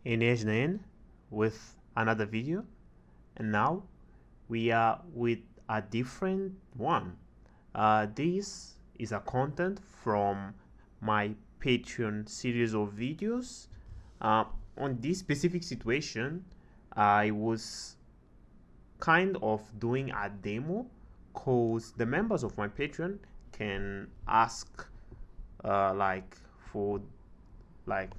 Eneas Naiene with another video, and now we are with a different one. This is a content from my Patreon series of videos. Uh, on this specific situation, I was kind of doing a demo because the members of my Patreon can ask like for like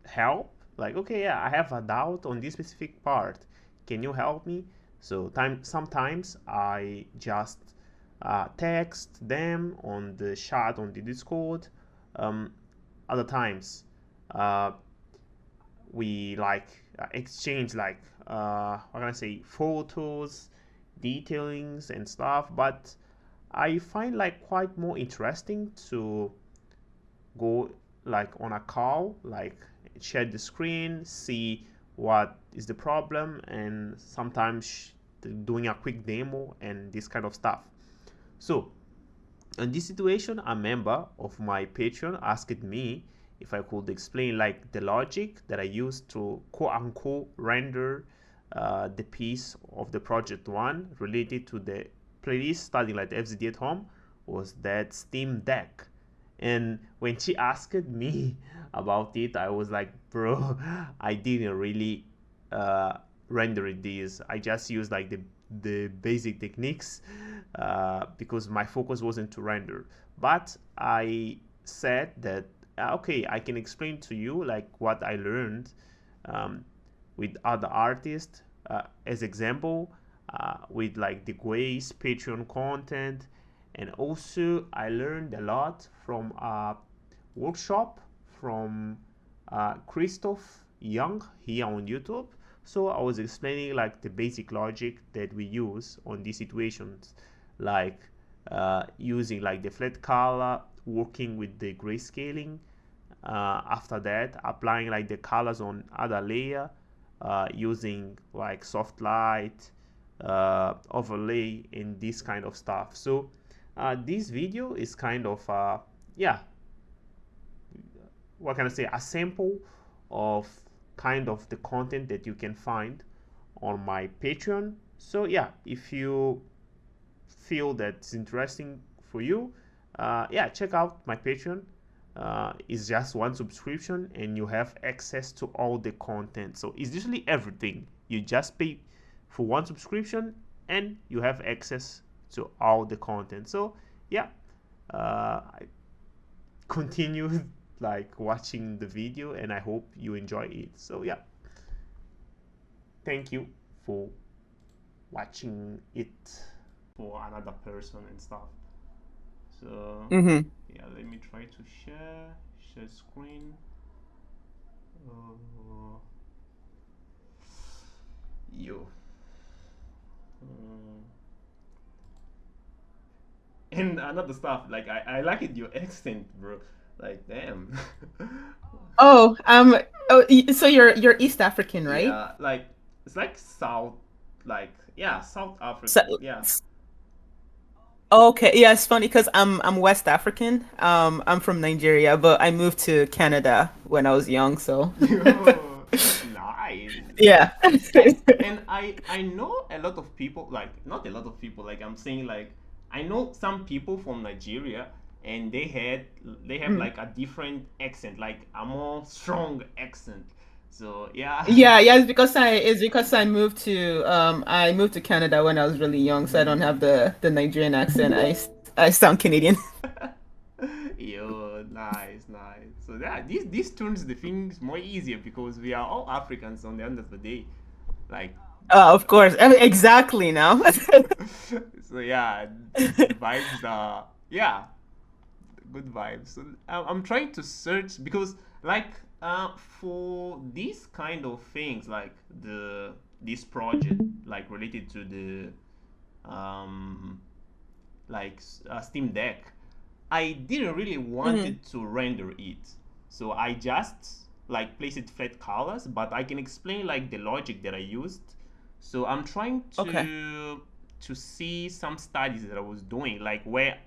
help, like, okay, yeah, I have a doubt on this specific part, can you help me? So sometimes I just text them on the chat on the Discord. um, Other times uh, we like exchange like what can I say, photos, detailings and stuff. But I find like quite more interesting to go like on a call, like share the screen, see what is the problem, and sometimes doing a quick demo and this kind of stuff. So in this situation, a member of my Patreon asked me if I could explain like the logic that I used to quote unquote render the piece of the project one related to the playlist studying like the FZD at home was that Steam Deck. And when she asked me about it, I was like, bro, I didn't really uh, render this. I just used like the basic techniques because my focus wasn't to render. But I said that okay, I can explain to you like what I learned um, with other artists as example, with like the Grace Patreon content. And also I learned a lot from a workshop from Christoph Young here on YouTube. So I was explaining like the basic logic that we use on these situations, like using like the flat color, working with the grayscaling. After that, applying like the colors on other layer, using like soft light, overlay, and this kind of stuff. So this video is kind of yeah, what can I say, a sample of kind of the content that you can find on my Patreon. So yeah, if you feel that's interesting for you, yeah, check out my Patreon. It's just one subscription and you have access to all the content. So it's usually everything. You just pay for one subscription and you have access to all the content. So yeah, I continue like watching the video and I hope you enjoy it. So yeah, thank you for watching it for another person and stuff. So Mm-hmm. yeah, let me try to share screen. uh, you mm. And another stuff, like I like it your accent, bro, like damn. Oh, so you're East African, right? Yeah, like it's like South, like yeah, South So, African, yeah. okay, yeah, it's funny because I'm West African. I'm from Nigeria, but I moved to Canada when I was young, so Yo, nice. yeah. And I know a lot of people, like not a lot of people, like I'm saying, like I know some people from Nigeria and they have Mm. like a different accent, like a more strong accent. So yeah. Yeah, it's because I moved to Canada when I was really young, so I don't have the Nigerian accent. I sound Canadian. Yo, nice, nice. So yeah, this turns the things more easier because we are all Africans on the end of the day. Like Of course. Exactly now. so yeah, the vibes are yeah, good vibes. So I'm trying to search because like for these kind of things like this project like related to the like Steam Deck, I didn't really Mhm. wanted to render it, so I just like place it flat colors. But I can explain like the logic that I used. So I'm trying Okay. to see some studies that I was doing, like where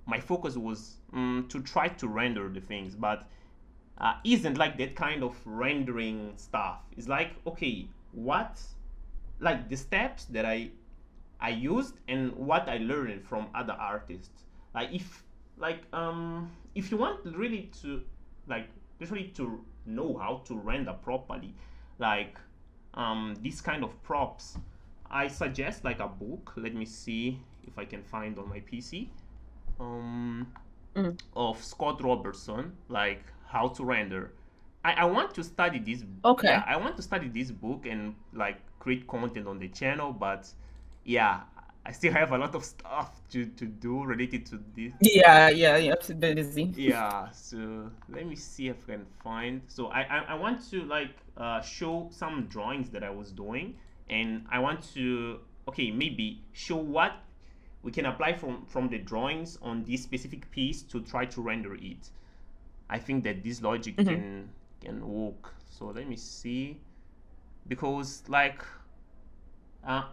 my focus was to try to render the things. But isn't like that kind of rendering stuff. It's like, okay, what, like the steps that I used and what I learned from other artists. Like if you want really to like literally to know how to render properly, like these kind of props, I suggest like a book. Let me see if I can find on my PC. Um, Mm. of Scott Robertson, like how to render. I want to study this. Yeah, Okay. I want to study this book and like create content on the channel, but yeah, I still have a lot of stuff to do related to this. Yeah, yeah, yeah. It's been busy. Yeah, so let me see if I can find. So I want to like show some drawings that I was doing, and I want to, okay, maybe show what we can apply from the drawings on this specific piece to try to render it. I think that this logic Hmm. can work. So let me see, because like uh,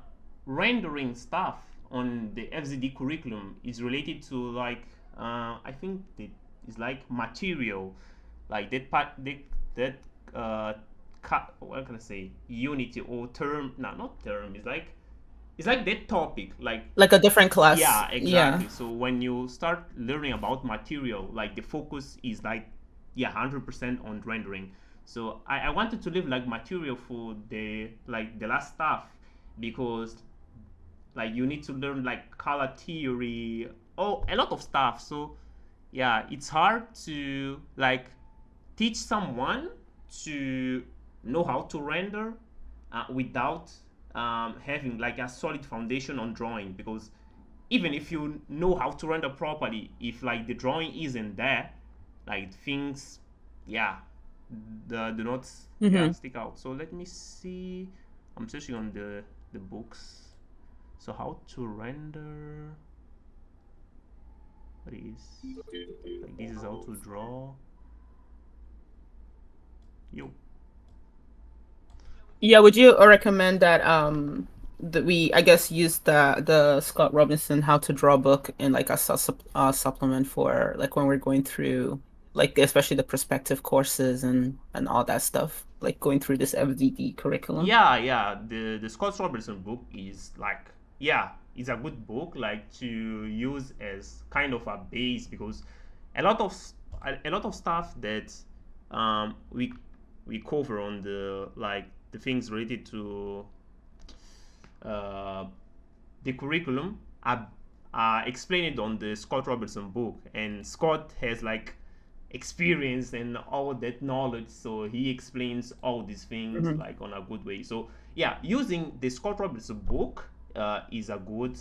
rendering stuff on the FZD curriculum is related to like I think that is like material, like that part that what can I say, unity or term, no, not term, it's like that topic, like Like a different class. yeah, Yeah. exactly. So when you start learning about material, like the focus is like, yeah, 100% on rendering. So I wanted to leave like material for the like the last stuff, because like you need to learn like color theory, oh, a lot of stuff. So yeah, it's hard to like teach someone to know how to render without having like a solid foundation on drawing, because even if you know how to render properly, if like the drawing isn't there, like things, yeah, the do not, yeah, Hmm. stick out. So let me see, I'm searching on the books. So how to render, what is, like this is how to draw. Yo. Yeah, would you recommend that we, I guess, use the Scott Robinson How to Draw book in like a supplement for like when we're going through like especially the perspective courses and all that stuff, like going through this FDD curriculum? Yeah, yeah, the Scott Robertson book is like, yeah, it's a good book like to use as kind of a base, because a lot of a lot of stuff that um we we cover on the like the things related to uh the curriculum are explained on the Scott Robertson book, and Scott has like experience and all that knowledge, so he explains all these things Hmm. like on a good way. So yeah, using the Scott Robertson book is a good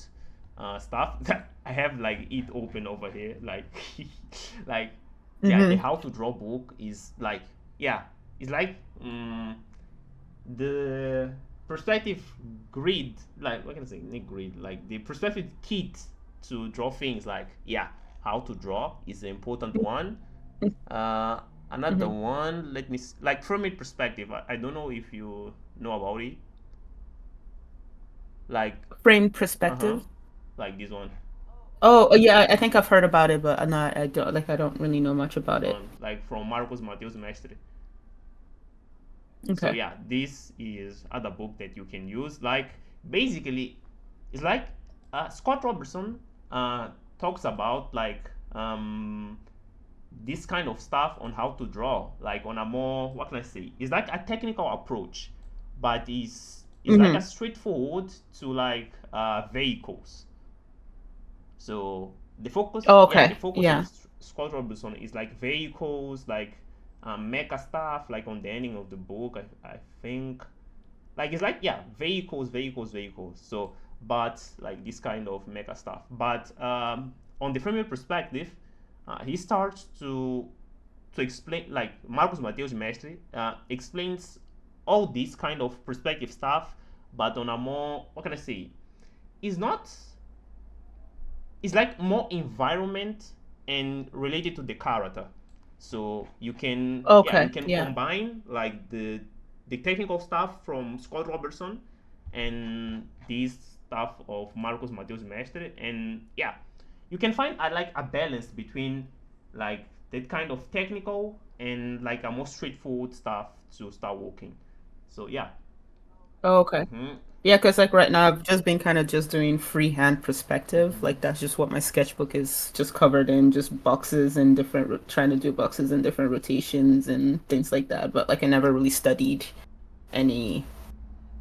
stuff. I have like it open over here, like like yeah, the Hmm. how to draw book is like, yeah, it's like the perspective grid, like what can I say, not grid, like the perspective kit to draw things, like yeah, how to draw is the important one. uh Another Hmm. one, let me like from a perspective, I don't know if you know about it, like Frame uh-huh, perspective. like this one. Oh, yeah, I think I've heard about it, but I don't like I don't really know much This about it. one, like from Marcos Mateus Mestre. So Okay. yeah, this is other book that you can use. Like basically, it's like Scott Robertson talks about like this kind of stuff on how to draw, like on a more, what can I say? It's like a technical approach, but is like a Hmm. straightforward to like vehicles. So the focus, Oh, yeah, the okay. focus on Yeah. Scott Robertson is like vehicles, like mecha stuff, like on the ending of the book, I think. Like it's like, yeah, vehicles. So, but like this kind of mecha stuff. But on the female perspective, he starts to explain, like Marcos Mateus Mestre explains all this kind of perspective stuff, but on a more, what can I say? It's not, it's like more environment and related to the character. So you can, yeah, you Okay. can Yeah. combine like the technical stuff from Scott Robertson and this stuff of Marcos Mateus Mestre, and yeah, you can find like a balance between like that kind of technical and like a more straightforward stuff to start working. So yeah. Oh, okay. Mm-hmm. Yeah, because like right now I've just been kind of just doing freehand perspective. Mm-hmm. Like that's just what my sketchbook is just covered in, just boxes and different, trying to do boxes and different rotations and things like that. But like I never really studied any,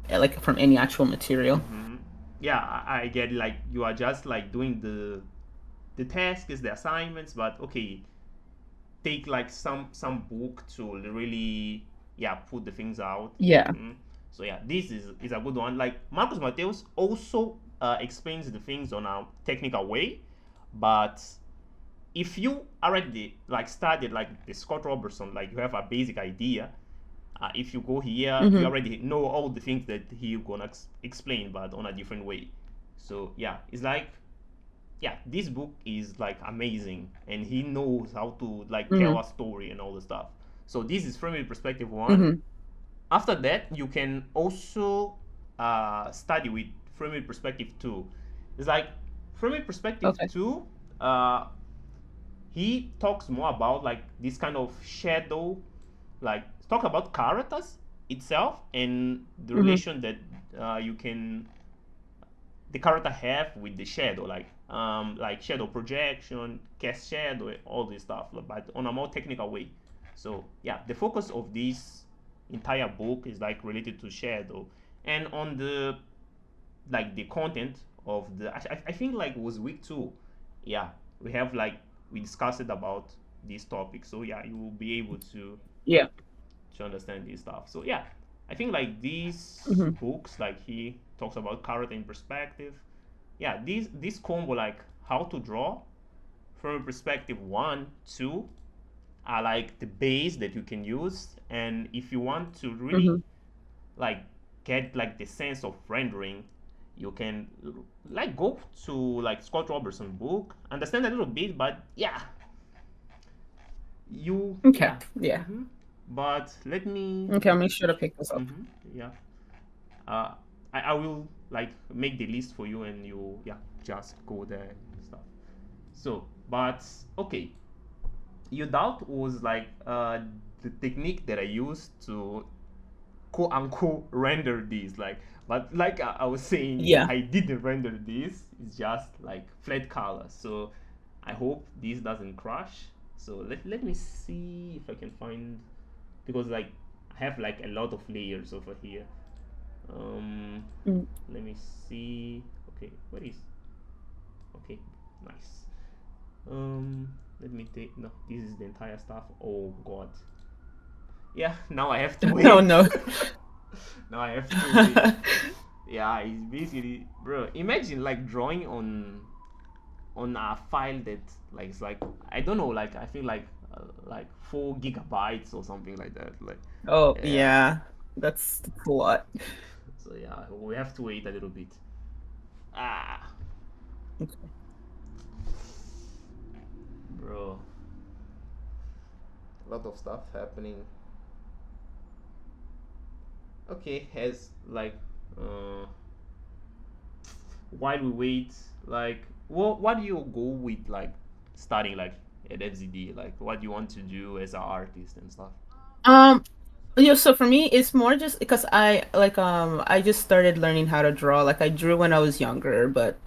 like from any actual material. Mm-hmm. Yeah, I get like you are just like doing the tasks, the assignments, but okay, take like some book to really yeah put the things out. Yeah. Hmm. So yeah, this is a good one. Like Marcus Mateus also explains the things on a technical way, but if you already like studied like the Scott Robertson, like you have a basic idea. If you go here, you Mm-hmm. already know all the things that he gonna explain, but on a different way. So yeah, it's like yeah, this book is like amazing, and he knows how to like tell Mm-hmm. a story and all the stuff. So this is from perspective one. Mm-hmm. After that, you can also study with from perspective two. It's like from perspective Okay. two. Uh, he talks more about like this kind of shadow, like talk about characters itself and the Mm-hmm. relation that you can the character have with the shadow, like shadow projection, cast shadow, all this stuff, but on a more technical way. So yeah, the focus of this entire book is like related to shadow, and on the like the content of the I think like it was week two. Yeah, we have like we discussed it about this topic. So yeah, you will be able Yeah. to understand this stuff. So yeah, I think like these Mm-hmm. books, like he talks about character in perspective. Yeah, this combo like how to draw from a perspective one, two are like the base that you can use, and if you want to really Mm-hmm. like get like the sense of rendering, you can like go to like Scott Robertson book, understand a little bit, but yeah, you Okay. yeah. Yeah. Hmm. But Okay, I'll let make me sure to see. pick this up. Hmm. Yeah. uh I will like make the list for you, and you yeah just go there and stuff. So but okay, your doubt was like the technique that I used to quote unquote render this, like, but like I was saying, Yeah. I didn't render this, it's just like flat color. So I hope this doesn't crash. So let me see if I can find, because like I have like a lot of layers over here. um Mm. Let me see. Okay, what is okay, nice. Let me take, no, this is the entire stuff. Oh god. Yeah, now I have to Oh wait. no. Now I have to wait. Yeah, it's basically, bro, imagine like drawing on a file that like it's like I don't know, like I feel like 4 GB or something like that, like Oh yeah. yeah. That's a lot. So yeah, we have to wait a little bit. Ah, Okay. bro, a lot of stuff happening. Okay, has like uh while we wait, like what do you go with, like starting like at FZD, like what do you want to do as an artist and stuff? Um, yeah, so for me, it's more just because I just started learning how to draw. Like I drew when I was younger, but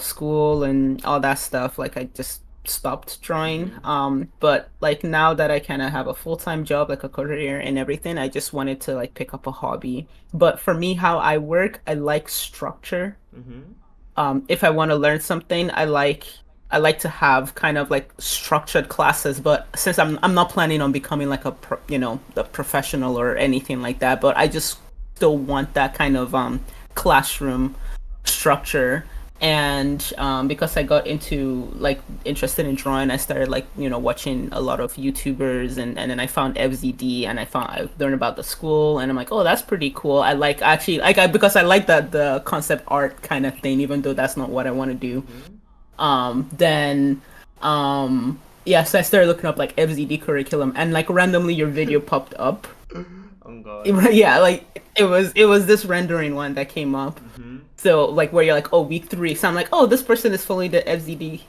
school and all that stuff, like I just stopped drawing. Mm-hmm. But like now that I kind of have a full-time job, like a career and everything, I just wanted to like pick up a hobby. But for me, how I work, I like structure. Mm-hmm. If I want to learn something, I like to have kind of like structured classes, but since I'm not planning on becoming like a professional or anything like that, but I just still want that kind of classroom structure. And because I got into like interested in drawing, I started like watching a lot of YouTubers, and then I found FZD, and I learned about the school, and I'm like, oh, that's pretty cool. I like actually like because I like that the concept art kind of thing, even though that's not what I want to do. Mm-hmm. Then yeah, so I started looking up like FZD curriculum, and like randomly your video popped up. Oh god. Yeah, like it was this rendering one that came up. Mm-hmm. So like where you're like, oh, week 3. So I'm like, oh, this person is following the FZD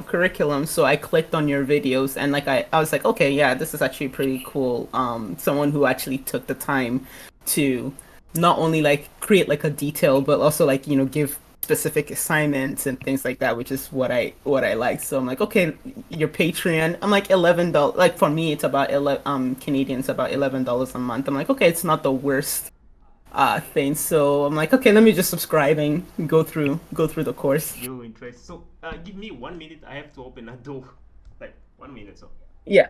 curriculum. So I clicked on your videos and like I was like, okay, yeah, this is actually pretty cool. Someone who actually took the time to not only like create like a detail, but also like, give specific assignments and things like that, which is what I like. So I'm like, okay, your Patreon. I'm like $11. Like for me, it's about 11 Canadians, about $11 a month. I'm like, okay, it's not the worst thing. So I'm like, okay, let me just subscribe and go through the course. You interest. So give me 1 minute. I have to open a door. Like 1 minute. So Yeah,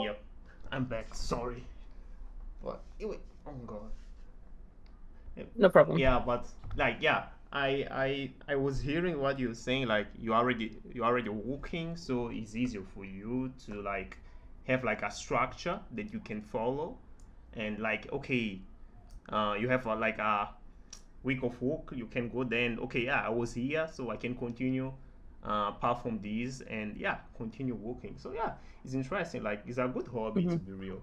yep, I'm back. Sorry. What? Wait. Oh God. no problem. Yeah, but like yeah, I was hearing what you're saying. Like you already working, so it's easier for you to like have like a structure that you can follow, and like okay, you have like a week of work, you can go then. Okay, yeah, I was here, so I can continue apart from this, and yeah, continue working. So yeah, it's interesting. Like it's a good hobby to Hmm. be real.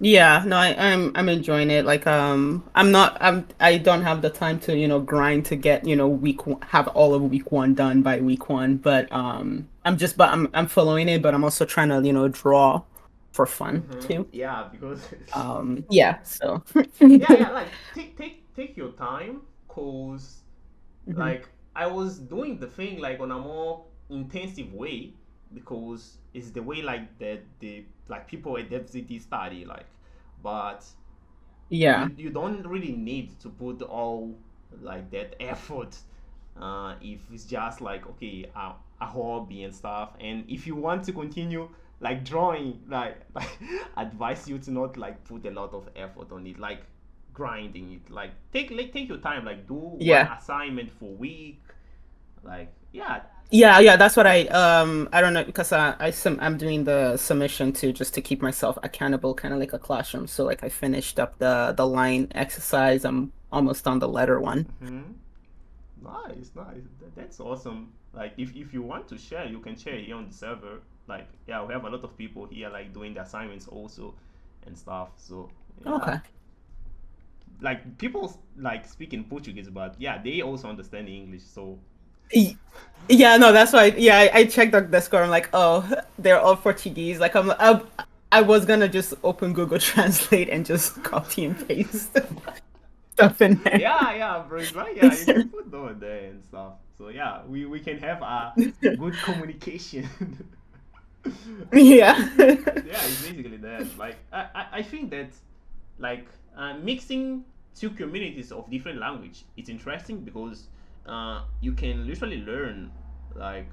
Yeah, no, I'm enjoying it. Like I don't have the time to grind to get have all of week 1 done by week 1, but I'm following it, but I'm also trying to draw for fun too. Yeah, because Yeah, so. yeah, like take your time, cause Mhm. like I was doing the thing like on a more intensive way because it's the way like that the like people at FZT study like, but Yeah. you don't really need to put all like that effort if it's just like okay a hobby and stuff, and if you want to continue like drawing like advise you to not like put a lot of effort on it, like grinding it, like take your time, like do one Yeah. assignment for week, like yeah. Yeah, that's what I don't know because I'm doing the submission too just to keep myself accountable, kind of like a classroom. So like I finished up the line exercise. I'm almost on the letter one. Hmm. Nice. That's awesome. Like if you want to share, you can share here on the server. Like yeah, we have a lot of people here like doing the assignments also and stuff. So yeah, Okay. like people like speaking Portuguese, but yeah, they also understand English. So Y- Yeah, no, that's why. Yeah, I checked the score. I'm like, oh, they're all Portuguese. Like I was gonna just open Google Translate and just copy and paste stuff in there. yeah, bro, it's like yeah, you can put over there and stuff. So yeah, we can have a good communication. Yeah. Yeah, it's basically that. Like I think that like mixing two communities of different language, it's interesting because you can literally learn like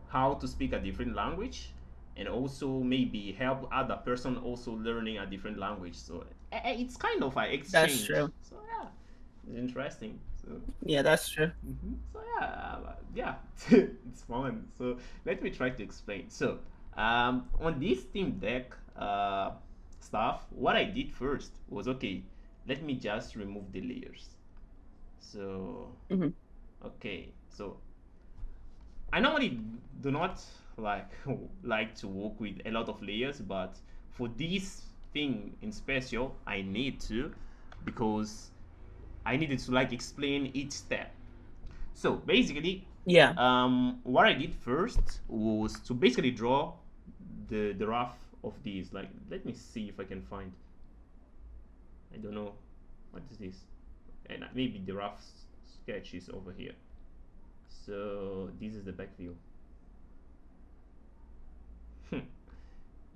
how to speak a different language, and also maybe help other person also learning a different language. So it's kind of an That's exchange. true. So yeah, it's interesting. So Yeah, that's true. so yeah, yeah, it's fun. So let me try to explain. So on this Steam Deck stuff, what I did first was okay. Let me just remove the layers. So Hmm. okay, so I normally do not like like to work with a lot of layers, but for this thing in special, I need to because I needed to like explain each step. So basically, Yeah. what I did first was to basically draw the rough of these. Like, let me see if I can find. I don't know what is this, and maybe the rough sketch is over here. So this is the back view.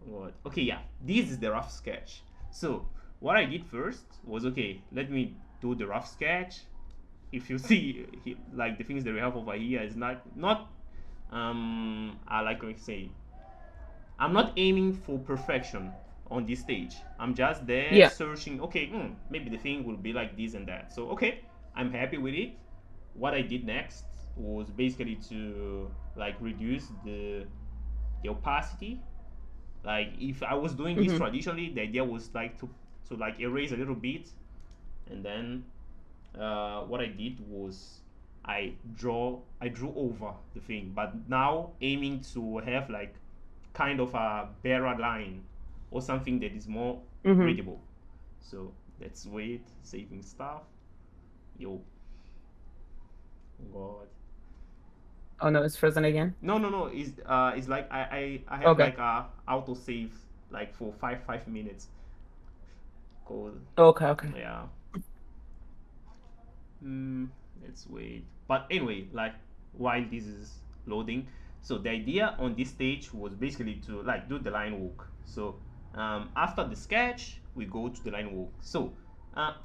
What? Okay, yeah, this is the rough sketch. So what I did first was okay. Let me do the rough sketch. If you see like the things that we have over here is not I like to say I'm not aiming for perfection on this stage. I'm just there Yeah. searching, okay, maybe the thing will be like this and that. So okay, I'm happy with it. What I did next was basically to like reduce the opacity. Like if I was doing this Hmm. traditionally, the idea was like to like erase a little bit, and then what I did was I drew over the thing, but now aiming to have like kind of a better line or something that is more Mm-hmm. readable. So let's wait, saving stuff. Yo, God. Oh no, it's frozen again. No. It's like I have Okay. like a auto save like for five minutes. Code. Okay. Okay. Yeah. Hmm. Let's wait. But anyway, like while this is loading, so the idea on this stage was basically to like do the line walk. So after the sketch, we go to the line walk. So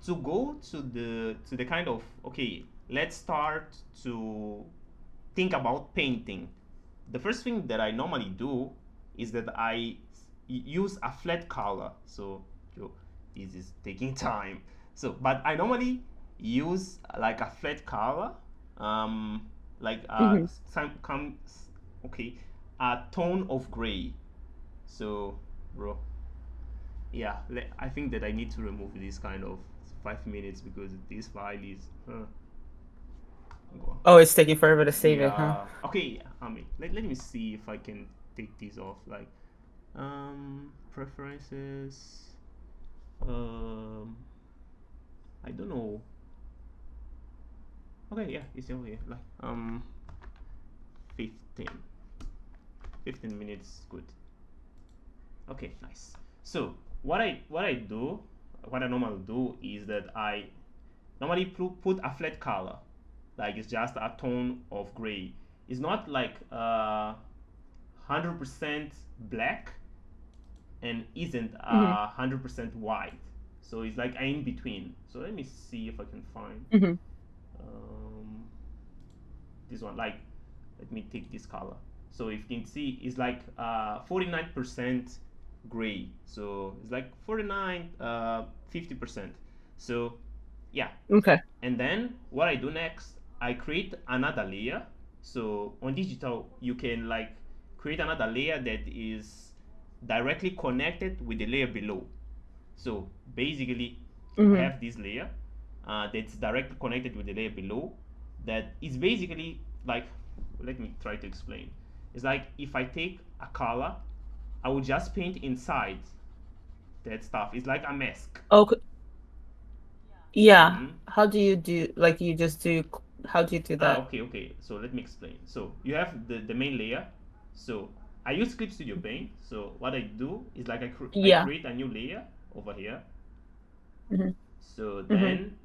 to go to the kind of okay, let's start to think about painting. The first thing that I normally do is that I use a flat color. So this is taking time. So, but I normally use like a flat color, like Mm-hmm. some okay, a tone of gray. So, bro, yeah, I think that I need to remove this kind of 5 minutes because this file is. Oh, it's taking forever to save it, huh? Yeah. Okay. I mean, let me see if I can take these off. Like, preferences. Um, I don't know. Okay, yeah, it's over here. Like, 15. 15 minutes, good. Okay, nice. So what I normally do is that I normally put a flat color, like it's just a tone of gray. It's not like 100% black and isn't Mm-hmm. 100% white. So it's like in between. So let me see if I can find Mm-hmm. um, this one. Like, let me take this color. So if you can see, it's like 49% gray. So it's like 49, 50%. So yeah. Okay. And then what I do next, I create another layer. So on digital, you can like create another layer that is directly connected with the layer below. So basically, I Mm-hmm. have this layer that's directly connected with the layer below. That is basically like, let me try to explain. It's like if I take a color, I will just paint inside that stuff. It's like a mask. Okay. Yeah. Mm-hmm. How do you do like you just do how do you do that? Okay. So let me explain. So you have the main layer. So I use Clip Studio Paint. So what I do is like I Yeah. create a new layer over here. Mm-hmm. So Mm-hmm. then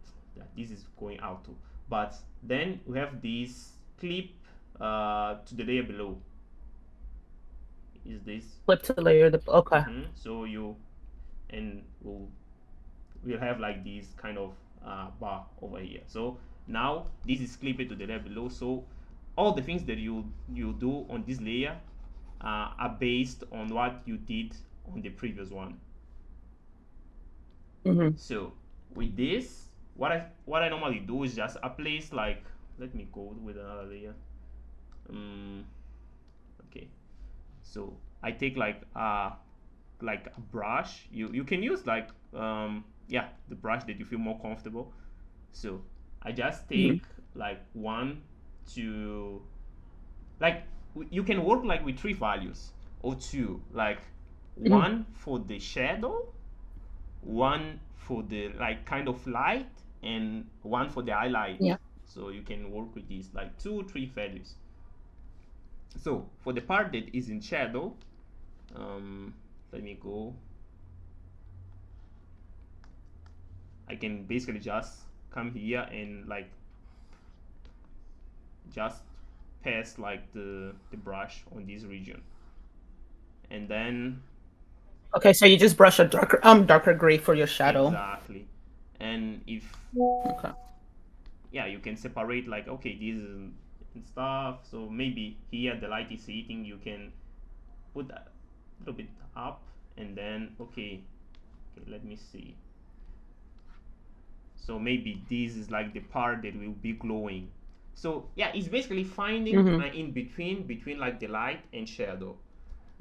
this is going out too. But then we have this clip to the layer below. Is this? Flip to layer the okay. So you and we'll have like this kind of bar over here. So now this is clipped to the layer below. So all the things that you do on this layer are based on what you did on the previous one. Mm-hmm. So with this, what I normally do is just a place like, let me go with another layer. Um, okay, so I take like a brush. You can use like yeah, the brush that you feel more comfortable. So I just Mm-hmm. take like one to like you can work like with three values or two, like Mm-hmm. one for the shadow, one for the like kind of light, and one for the highlight. Yeah. So you can work with these like 2 3 values. So for the part that is in shadow, um let me go. I can basically just come here and like just pass like the brush on this region, and then Okay, so you just brush a darker gray for your shadow. exactly. And if Okay. yeah, you can separate like okay, this is and stuff. So maybe here the light is hitting, you can put a little bit up, and then okay, let me see. So maybe this is like the part that will be glowing. So yeah, it's basically finding Mm-hmm. in between like the light and shadow.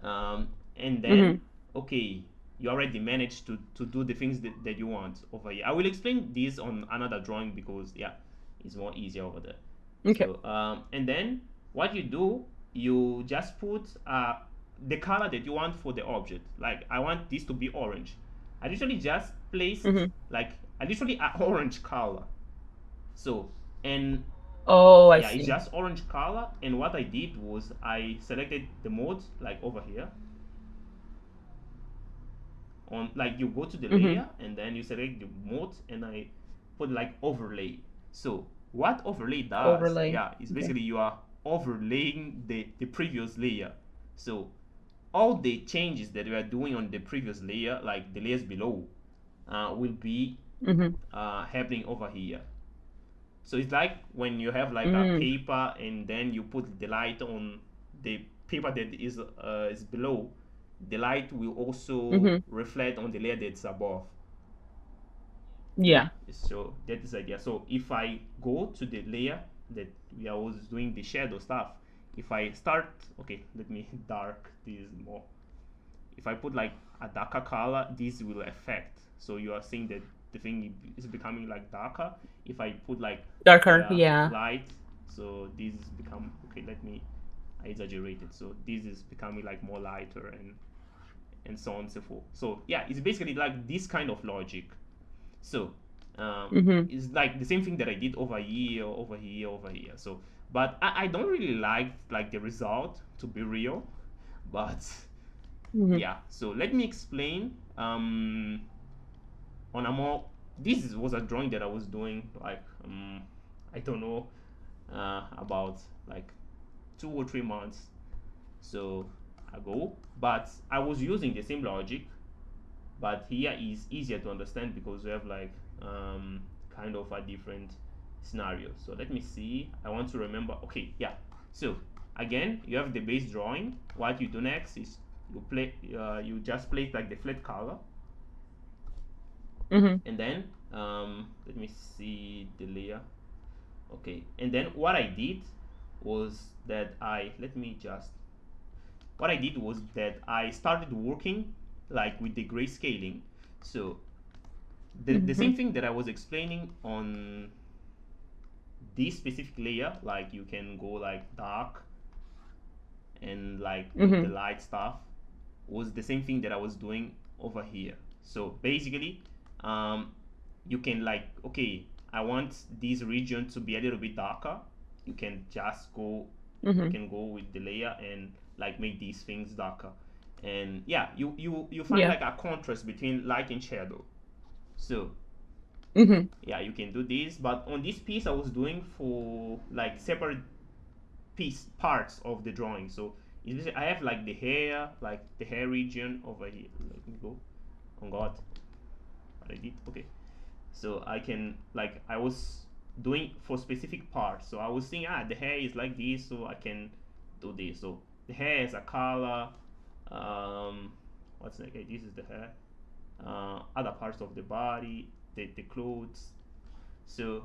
And Mm-hmm. then okay, you already managed to do the things that you want over here. I will explain this on another drawing because yeah, it's more easier over there. Okay. So and then what you do, you just put the color that you want for the object. Like I want this to be orange. I literally just placed Mm-hmm. like I literally an orange color. So and Oh, I yeah, it's see. just orange color. And what I did was I selected the mode like over here on, like you go to the Mm-hmm. layer and then you select the mode and I put like overlay. So what overlay does, Overlay. yeah, is Okay. basically you are overlaying the previous layer. So all the changes that we are doing on the previous layer, like the layers below, will be Mm-hmm. happening over here. So it's like when you have like a Mm. paper and then you put the light on the paper that is below. The light will also Mm-hmm. reflect on the layer that's above. Yeah, Yeah. so that is the idea. So if I go to the layer that we are was doing the shadow stuff, if I start, okay, let me dark this more. If I put like a darker color, this will affect. So you are seeing that the thing is becoming like darker. If I put like, Darker. yeah, Yeah. light, so this is become, okay, let me, I exaggerated. So this is becoming like more lighter and so on and so forth. So yeah, it's basically like this kind of logic. So Mm-hmm. it's like the same thing that I did over here, over here, over here. So, but I don't really like the result to be real, but Mm-hmm. yeah. So let me explain on a more. This was a drawing that I was doing like I don't know about like 2 or 3 months so ago, but I was using the same logic, but here is easier to understand because we have like kind of a different scenario. So let me see, I want to remember. Okay, yeah, so again you have the base drawing. What you do next is you just place like the flat color, Mm-hmm. and then let me see the layer. Okay, and then what I did was that I let me just what I did was that I started working like with the grayscaling. So the Mm-hmm. same thing that I was explaining on this specific layer, like you can go like dark and like with the Mm-hmm. light stuff, was the same thing that I was doing over here. So basically, um, you can like, okay, I want this region to be a little bit darker. You can just go, you Mm-hmm. can go with the layer and like make these things darker. And yeah, you find Yeah. like a contrast between light and shadow. So Mm-hmm. yeah, you can do this, but on this piece I was doing for like separate piece parts of the drawing. So I have like the hair region over here. Let me go. Oh god, what I did. Okay, so I can like I was doing for specific parts. So I was saying, the hair is like this, so I can do this. So the hair is a color. Um, what's that? Okay, this is the hair. Other parts of the body, the clothes. So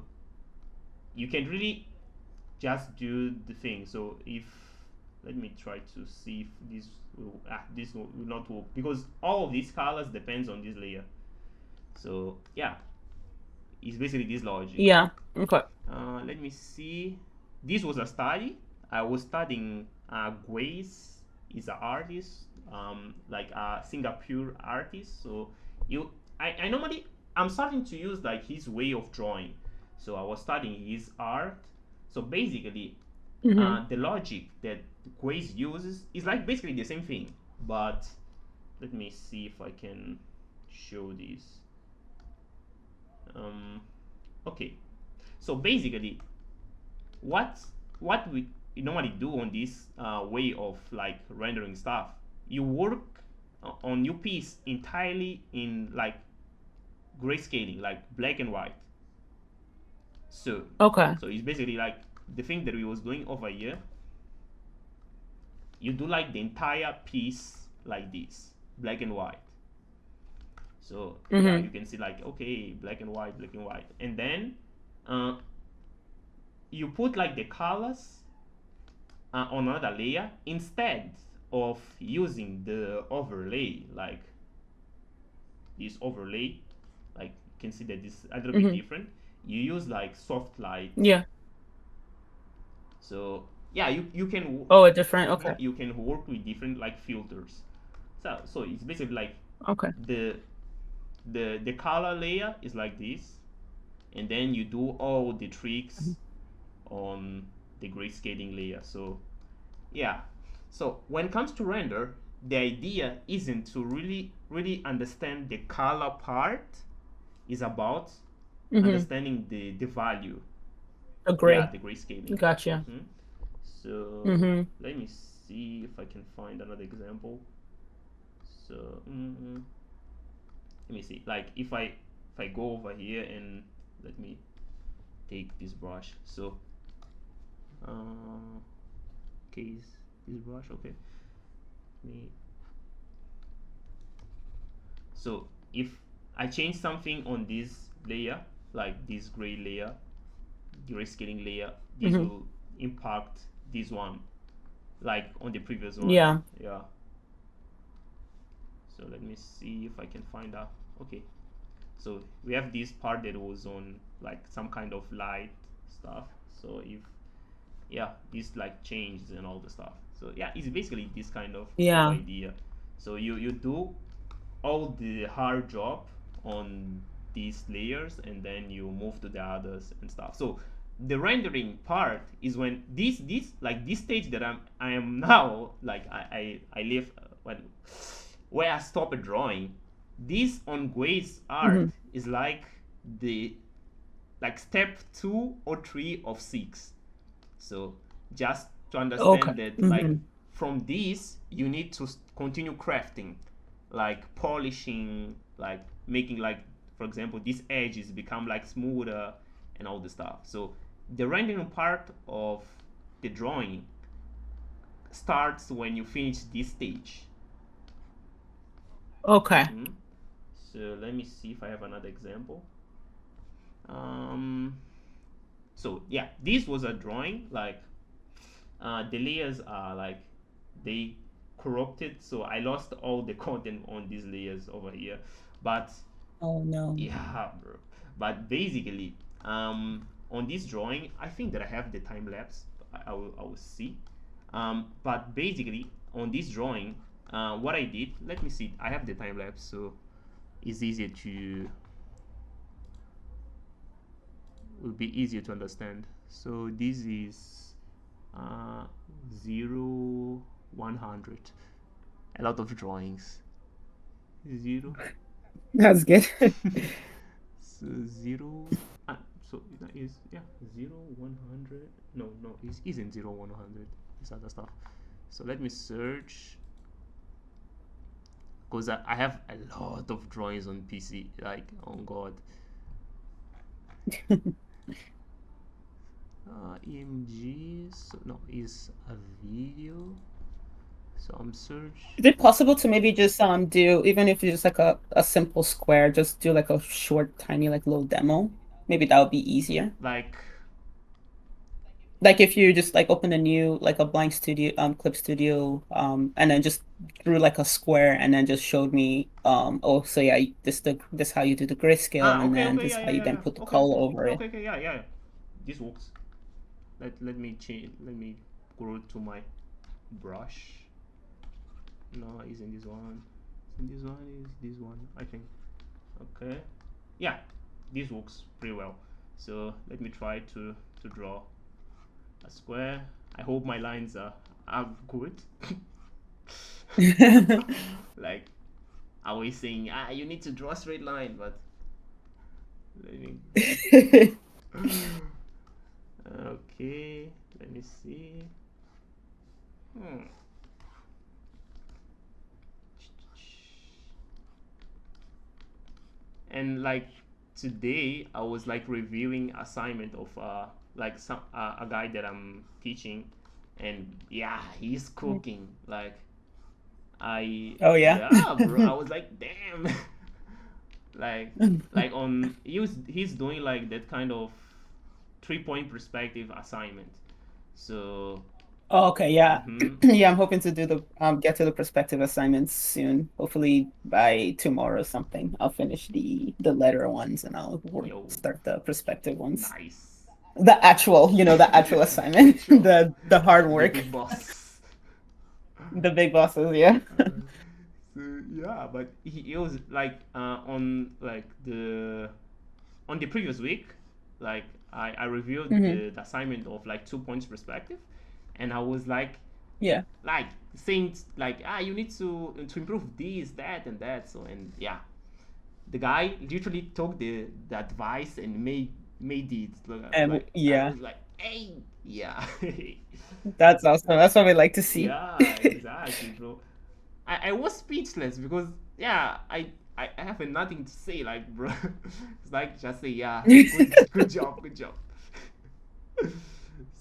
you can really just do the thing. So if let me try to see if this will not work because all of these colors depends on this layer. So yeah, it's basically this logic. Yeah. Okay. Let me see. This was a study. I was studying Grace is an artist, like a Singapore artist. So I normally I'm starting to use like his way of drawing. So I was studying his art. So basically, Mm-hmm. the logic that Grace uses is like basically the same thing. But let me see if I can show this. Um, okay, so basically what what we normally do on this way of like rendering stuff, you work on your piece entirely in like grayscaling, like black and white. So Okay. so it's basically like the thing that we was doing over here. You do like the entire piece like this, black and white. So yeah, Mm-hmm. you can see like, okay, black and white, and then uh, you put like the colors on another layer instead of using the overlay, like this overlay. Like you can see that this is a little bit Mm-hmm. different. You use like soft light. Yeah. So yeah, you can Oh, a different. Okay. you can work with different like filters. So it's basically like Okay. the the color layer is like this, and then you do all the tricks on the grayscaling layer. So yeah, so when it comes to render, the idea isn't to really understand the color part. Is about Mm-hmm. understanding the value. Yeah, Agree. the grayscaling. Gotcha. Mm-hmm. So Mm-hmm. let me see if I can find another example. So let me see. Like if I go over here and let me take this brush. So okay, this brush. Okay, me. So if I change something on this layer, like this gray layer, grayscaling layer, this Mm-hmm. will impact this one, like on the previous one. Yeah. Yeah. So let me see if I can find out. Okay. So we have this part that was on like some kind of light stuff. So if yeah, this like changes and all the stuff. So yeah, it's basically this kind of Yeah. idea. So you do all the hard job on these layers and then you move to the others and stuff. So the rendering part is when this like this stage that I am now, like I live when where I stop drawing. This on Gway's art Mm-hmm. is like the like step 2 or 3 of 6. So just to Okay. understand that, like Mm-hmm. from this, you need to continue crafting, like polishing, like making like, for example, this edge is become like smoother and all the stuff. So the rendering part of the drawing starts when you finish this stage. Okay. Mm-hmm. So let me see if I have another example. Um, so yeah, this was a drawing like the layers are like they corrupted, so I lost all the content on these layers over here. But Oh no. yeah, bro. But basically, on this drawing, I think that I have the time lapse. I will see. But basically, on this drawing, what I did, let me see. I have the time lapse, so it's easier to will be easier to understand. So this is uh, 0 100, a lot of drawings. 0 That's good. so 0 so that is yeah 0 100. No, it isn't 0 100. It's other stuff. So let me search because I have a lot of drawings on PC, like oh god. EMG, so no, is a video. So I'm search. Is it possible to maybe just do, even if it's just like a simple square, just do like a short, tiny, like little demo? Maybe that would be easier. Like Like if you just like open a new like a blank studio clip studio and then just drew like a square and then just showed me oh so yeah this how you do the grayscale and okay, then okay, this yeah, how yeah, you yeah, then yeah. put the Okay, color okay, over it. okay, okay, yeah, yeah. This works. Let me change. Let me go to my brush. No, isn't this one? Isn't this one? Is this one? I think. Okay. Yeah, this works pretty well. So let me try to draw a square. I hope my lines are good. Like I was saying, you need to draw a straight line, but let me. Okay, let me see. Hmm. And like today, I was like reviewing assignment of like some a guy that I'm teaching, and yeah, he's cooking. Like Oh yeah. yeah, bro. I was like, damn. like on he's doing like that kind of 3 point perspective assignment. So Oh, okay, yeah. mm-hmm. Yeah, I'm hoping to do the get to the perspective assignments soon. Hopefully by tomorrow or something. I'll finish the letter ones and I'll Yo, start the perspective ones. nice. The actual, the actual assignment, Sure. the hard The work, big boss. the big bosses, yeah. So yeah, but he was like on like the previous week, like I reviewed Hmm. the assignment of like 2 points perspective, and I was Yeah. like saying like you need to improve this, that, and that. So and yeah, the guy literally took the advice and made it And like I yeah, was like, hey, yeah. that's awesome. That's what we like to see. Yeah, exactly, bro. I was speechless because yeah, I have nothing to say, like, bro. It's like just say yeah, good job, good job.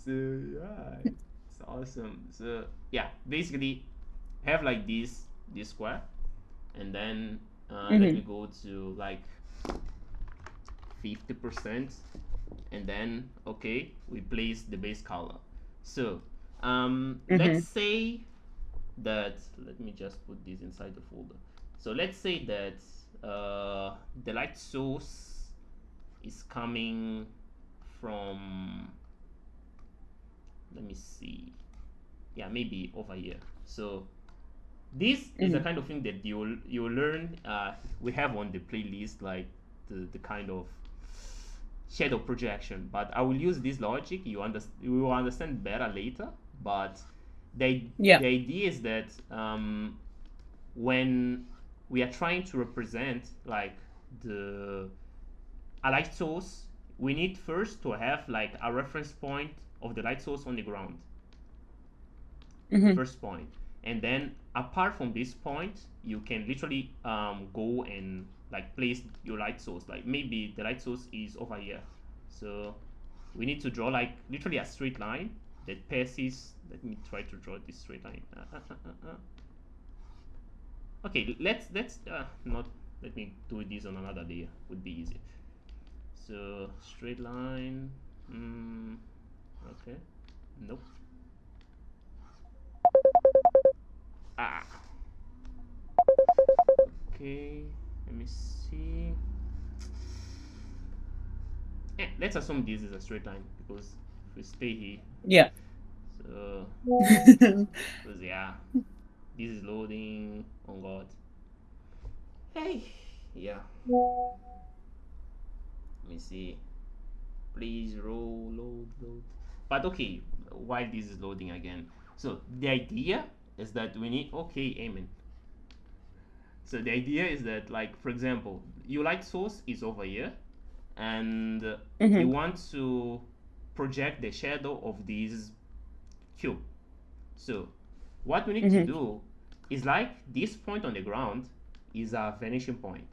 So yeah, it's awesome. So yeah, basically have like this square, and then let me Hmm. go to like 50%, and then okay, we place the base color. So let's Hmm. say that, let me just put this inside the folder. So let's say that the light source is coming from, let me see, yeah, maybe over here. So this is the Hmm. kind of thing that you'll learn. We have on the playlist like the kind of shadow projection, but I will use this logic. You will understand better later. But Yeah. the idea is that when we are trying to represent like the a light source, we need first to have like a reference point of the light source on the ground, the Hmm. first point. And then apart from this point, you can literally go and like place your light source. Like maybe the light source is over here. So we need to draw like literally a straight line that passes. Let me try to draw this straight line. Okay, let's not, let me do this on another layer. Would be easier. So straight line. Okay. Nope. Ah. Okay. Let me see. Let's assume this is a straight line because if we stay here, Yeah. so because yeah, this is loading. Oh God. Hey. Yeah. Let me see. Please roll, load. But okay, while this is loading again. So the idea is that we need, okay, amen. So the idea is that, like, for example, your light source is over here, and you Hmm. want to project the shadow of this cube. So what we need to Hmm. do is like this point on the ground is a vanishing point,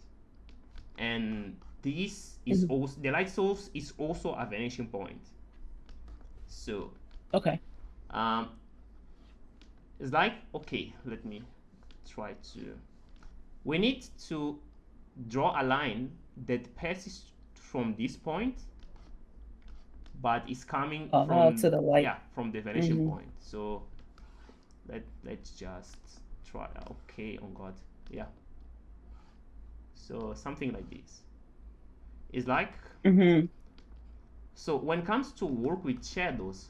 and this is Hmm. also, the light source is also a vanishing point. So Okay. um, it's like, okay, let me try to, we need to draw a line that passes from this point but is coming To from, the light. yeah, from the vanishing Hmm. point. So let's just try, okay, oh God, yeah. So something like this is like, Hmm. so when it comes to work with shadows,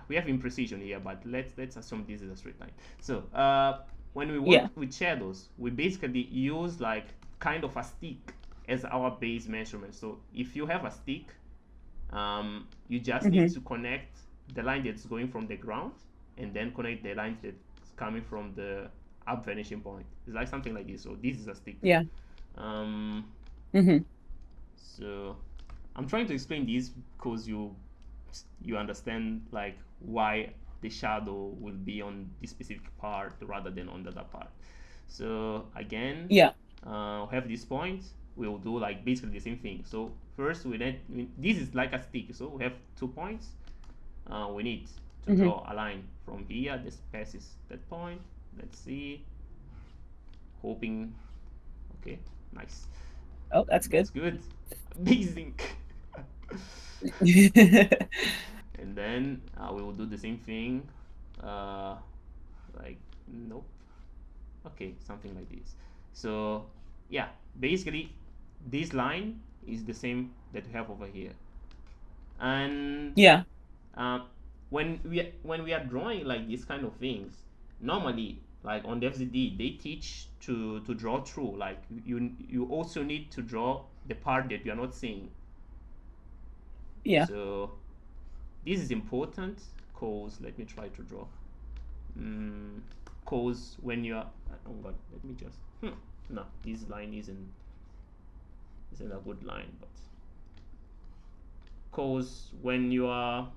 we have imprecision here, but let's assume this is a straight line. So when we work Yeah. with shadows, we basically use like kind of a stick as our base measurement. So if you have a stick, you just need Hmm. to connect the line that's going from the ground and then connect the line that's coming from the up vanishing point. It's like something like this. So this is a stick. Yeah. Um, Hmm. so I'm trying to explain this because you understand like why the shadow will be on this specific part rather than on the other part. So again, Yeah. we have this point. We will do like basically the same thing. So first this is like a stick. So we have 2 points. We need to Hmm. draw a line from here. This passes that point. Let's see. Hoping. Okay, nice. Oh, that's good. That's good. Amazing. And then we will do the same thing. Uh, like, nope. Okay, something like this. So yeah, basically this line is the same that we have over here. And Yeah. um, when we are drawing like these kind of things, normally like on the FZD they teach to draw through. Like you also need to draw the part that you are not seeing. Yeah. So this is important because let me try to draw. Because when you are, oh god, let me just no, this line isn't a good line, but because when you are,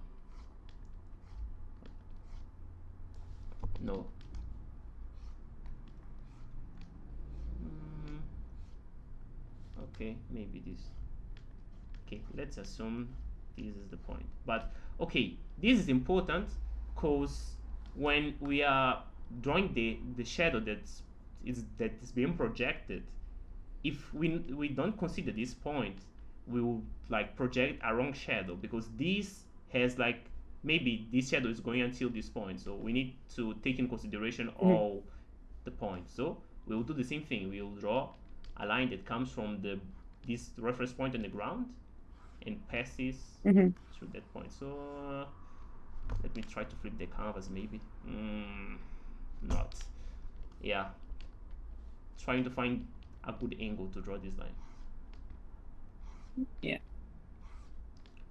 no, mm, okay, maybe this, okay, let's assume this is the point. But okay, this is important because when we are drawing the shadow that is being projected, if we don't consider this point, we will like project a wrong shadow, because this has like, maybe this shadow is going until this point, so we need to take in consideration Hmm. all the points. So we will do the same thing. We will draw a line that comes from this reference point on the ground and passes Hmm. through that point. So let me try to flip the canvas, maybe. Not, yeah, trying to find a good angle to draw this line. Yeah.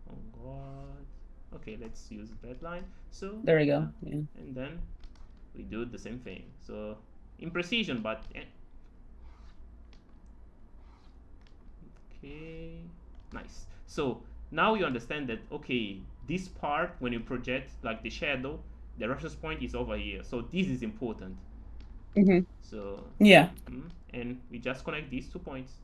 Oh god. Okay, let's use that line. So There we yeah, go. Yeah. and then we do the same thing. So imprecision, but okay, nice. So now you understand that, okay, this part when you project like the shadow, the reference point is over here. So this is important. Hmm. So Yeah. and we just connect these 2 points.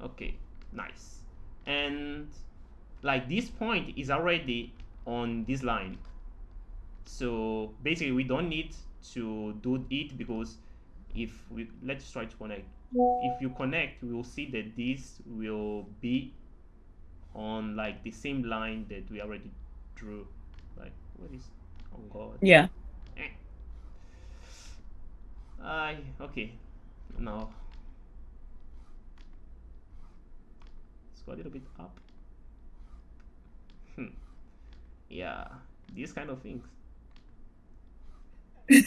Okay, nice. And like this point is already on this line. So basically we don't need to do it, because if we, let's try to connect, if you connect, we will see that this will be on like the same line that we already drew. Like, what is, oh god, Yeah. eh. I okay, now let's go a little bit up. Yeah, these kind of things.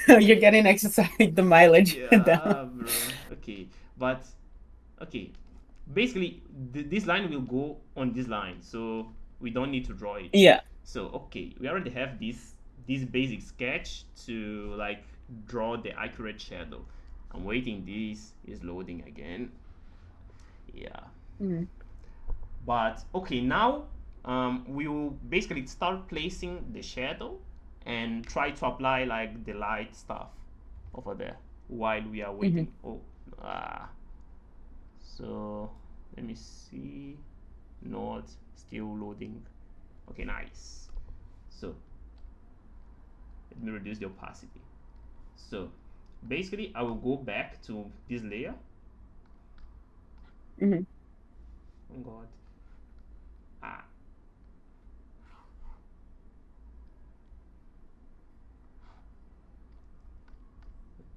You're getting exercise the mileage down. Yeah, bro. Okay, but okay, basically this line will go on this line, so we don't need to draw it. Yeah. So okay, we already have this basic sketch to like draw the accurate shadow. I'm waiting, this is loading again. Yeah, Mm-hmm. but okay, now we will basically start placing the shadow and try to apply like the light stuff over there while we are Hmm. waiting. Oh, ah, so let me see. Not still loading. Okay, nice. So let me reduce the opacity. So basically I will go back to this layer. Hmm. Oh god. Ah,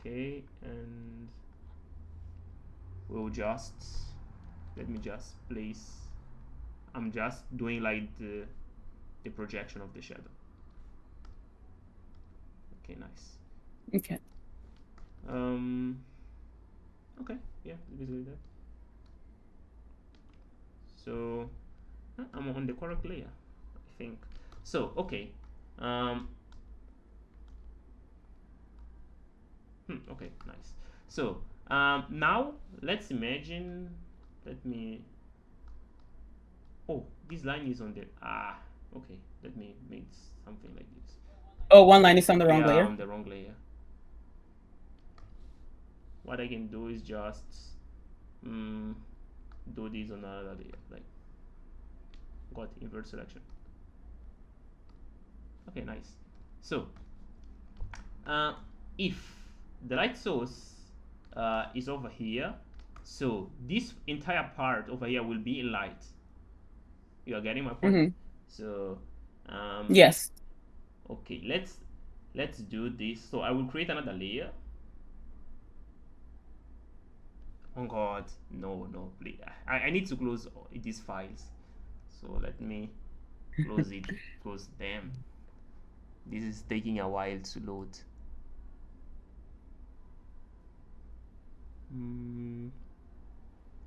okay, and we'll just, let me just place, I'm just doing like the projection of the shadow. Okay, nice. Okay. Um okay, yeah, basically that. So I'm on the correct layer, I think. So okay. Um okay, nice. So now let's imagine, let me, oh, this line is on the, okay, let me make something like this. Oh, one line is on the wrong Yeah, layer. on the wrong layer. What I can do is just um, do this on another layer, like, got invert selection. Okay, nice. So uh, if the light source is over here, so this entire part over here will be in light. You are getting my point? Hmm. So Yes. okay, let's do this. So I will create another layer. Oh god, no, please. I need to close these files. So let me close it. Close them. This is taking a while to load.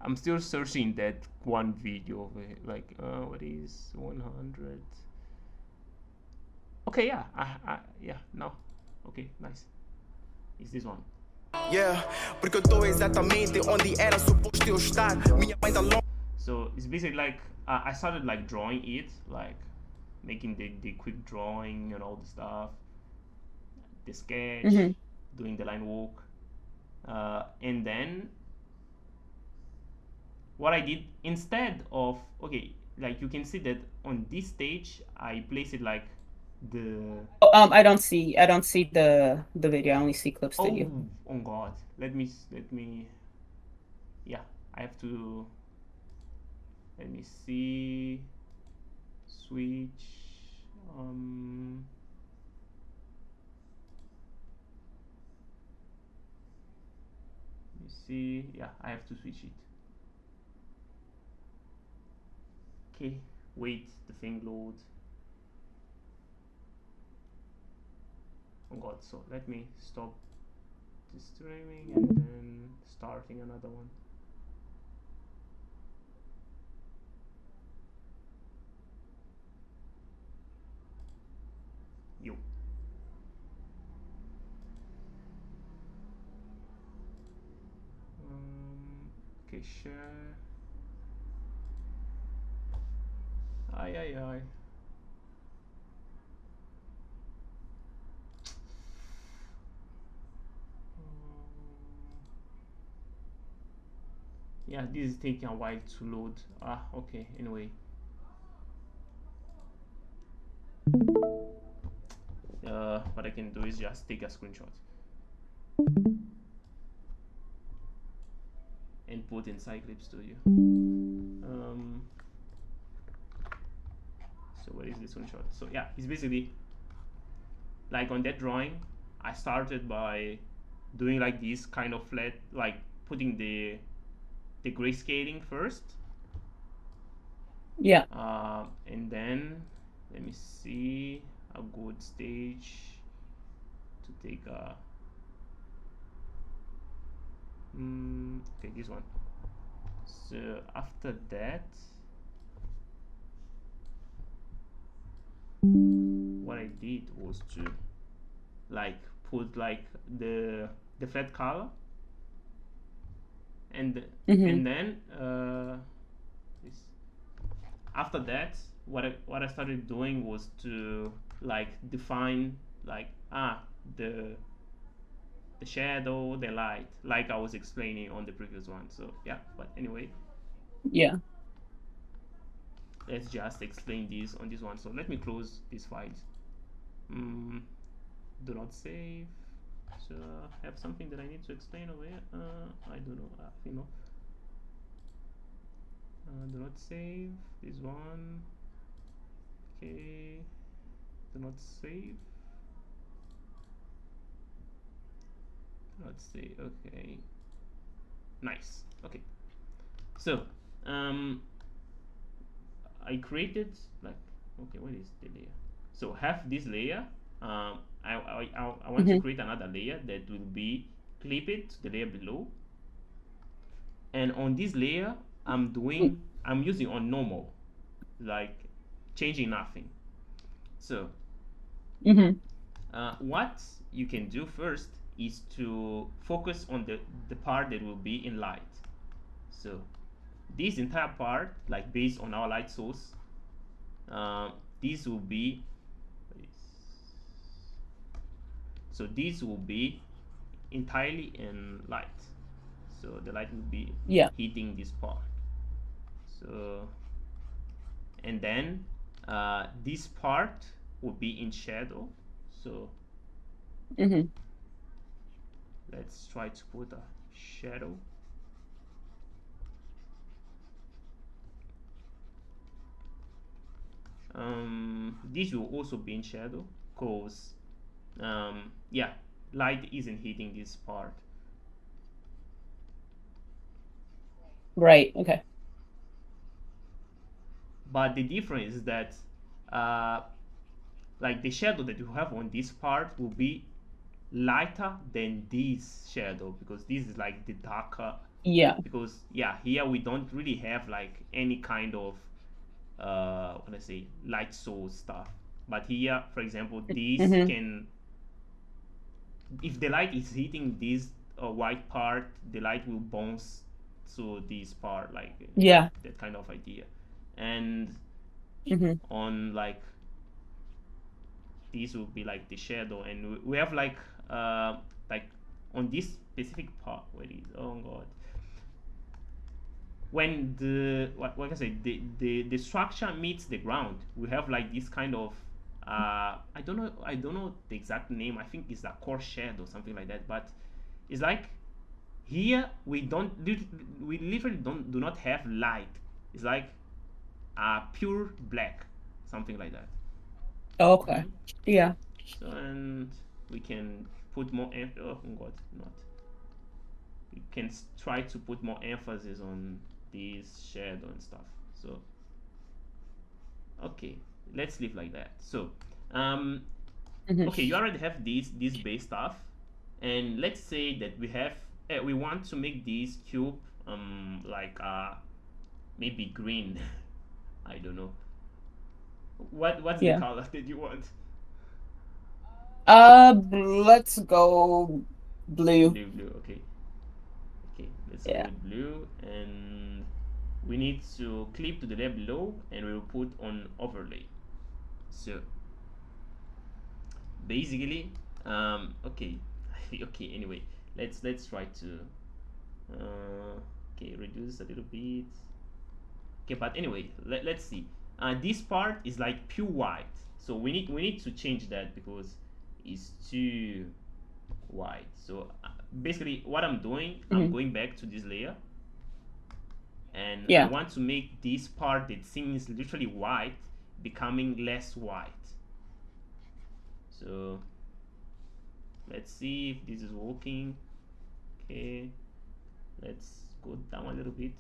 I'm still searching that one video of it. Like, what is 100? Okay, yeah, yeah, no. Okay, nice. It's this one. Yeah, porque eu tô exatamente onde era suposto eu estar. Minha mãe tá longe. So it's basically like I started like drawing it, like making the quick drawing and all the stuff, the sketch, doing the line walk, and then what I did instead of, okay, like you can see that on this stage I place it like the I don't see the video. I only see clips to you. Oh god, let me yeah, I have to, let me see, switch, let me see, yeah, I have to switch it. Okay, wait, the thing loads. Oh god, so let me stop the streaming and then starting another one. Yo. Okay, share. Ay. Yeah, this is taking a while to load. Okay, anyway. What I can do is just take a screenshot and put inside Clip Studio. So where is this screenshot? So yeah, it's basically like on that drawing, I started by doing like this kind of flat, like putting the grayscaling first. Yeah. And then let me see a good stage to take a okay, this one. So after that, what I did was to like put like the flat color, and then after that, what I started doing was to like define like the shadow, the light, like I was explaining on the previous one. So yeah, but anyway, yeah, let's just explain this on this one. So let me close these files. Do not save. So I have something that I need to explain over here. I don't know. You know. Do not save this one. Okay. Do not save. Let's see. Okay. Nice. Okay. So I created like, okay, what is the layer? So have this layer. I want to create another layer that will be clip it to the layer below, and on this layer I'm using on normal, like changing nothing. So what you can do first is to focus on the part that will be in light. So this entire part, like based on our light source, this will be, so this will be entirely in light. So the light will be hitting this part. So, and then this part will be in shadow. So let's try to put a shadow. This will also be in shadow because yeah, light isn't hitting this part. Right. Okay. But the difference is that uh, like the shadow that you have on this part will be lighter than this shadow, because this is like the darker, Yeah. because yeah, here we don't really have like any kind of what I say, light source stuff. But here, for example, this Mm-hmm. can, if the light is hitting this white part, the light will bounce to this part, like yeah, Yeah. that kind of idea. And Mm-hmm. on like this will be like the shadow, and we have like on this specific part, where is, oh god, when the what can I say, the structure meets the ground, we have like this kind of I don't know the exact name. I think it's a core shed or something like that. But it's like here we literally don't do not have light. It's like pure black, something like that. Okay. Hmm. Yeah. So, and we can put more oh god, not, we can try to put more emphasis on this shadow and stuff. So okay, let's leave like that. So um Mm-hmm. okay, you already have this base stuff, and let's say that we want to make this cube like maybe green. I don't know what's the Yeah. color that you want. Let's go blue. Blue, blue. Okay, okay, let's go Yeah. with blue. And we need to clip to the layer below, and we will put on overlay. So basically okay, okay, anyway, let's try to okay, reduce a little bit. Okay, but anyway, let's see. This part is like pure white, so we need to change that because it's too white. So basically what I'm doing, I'm Mm-hmm. going back to this layer, and I Yeah. want to make this part that seems literally white becoming less white. So let's see if this is working. Okay, let's go down a little bit.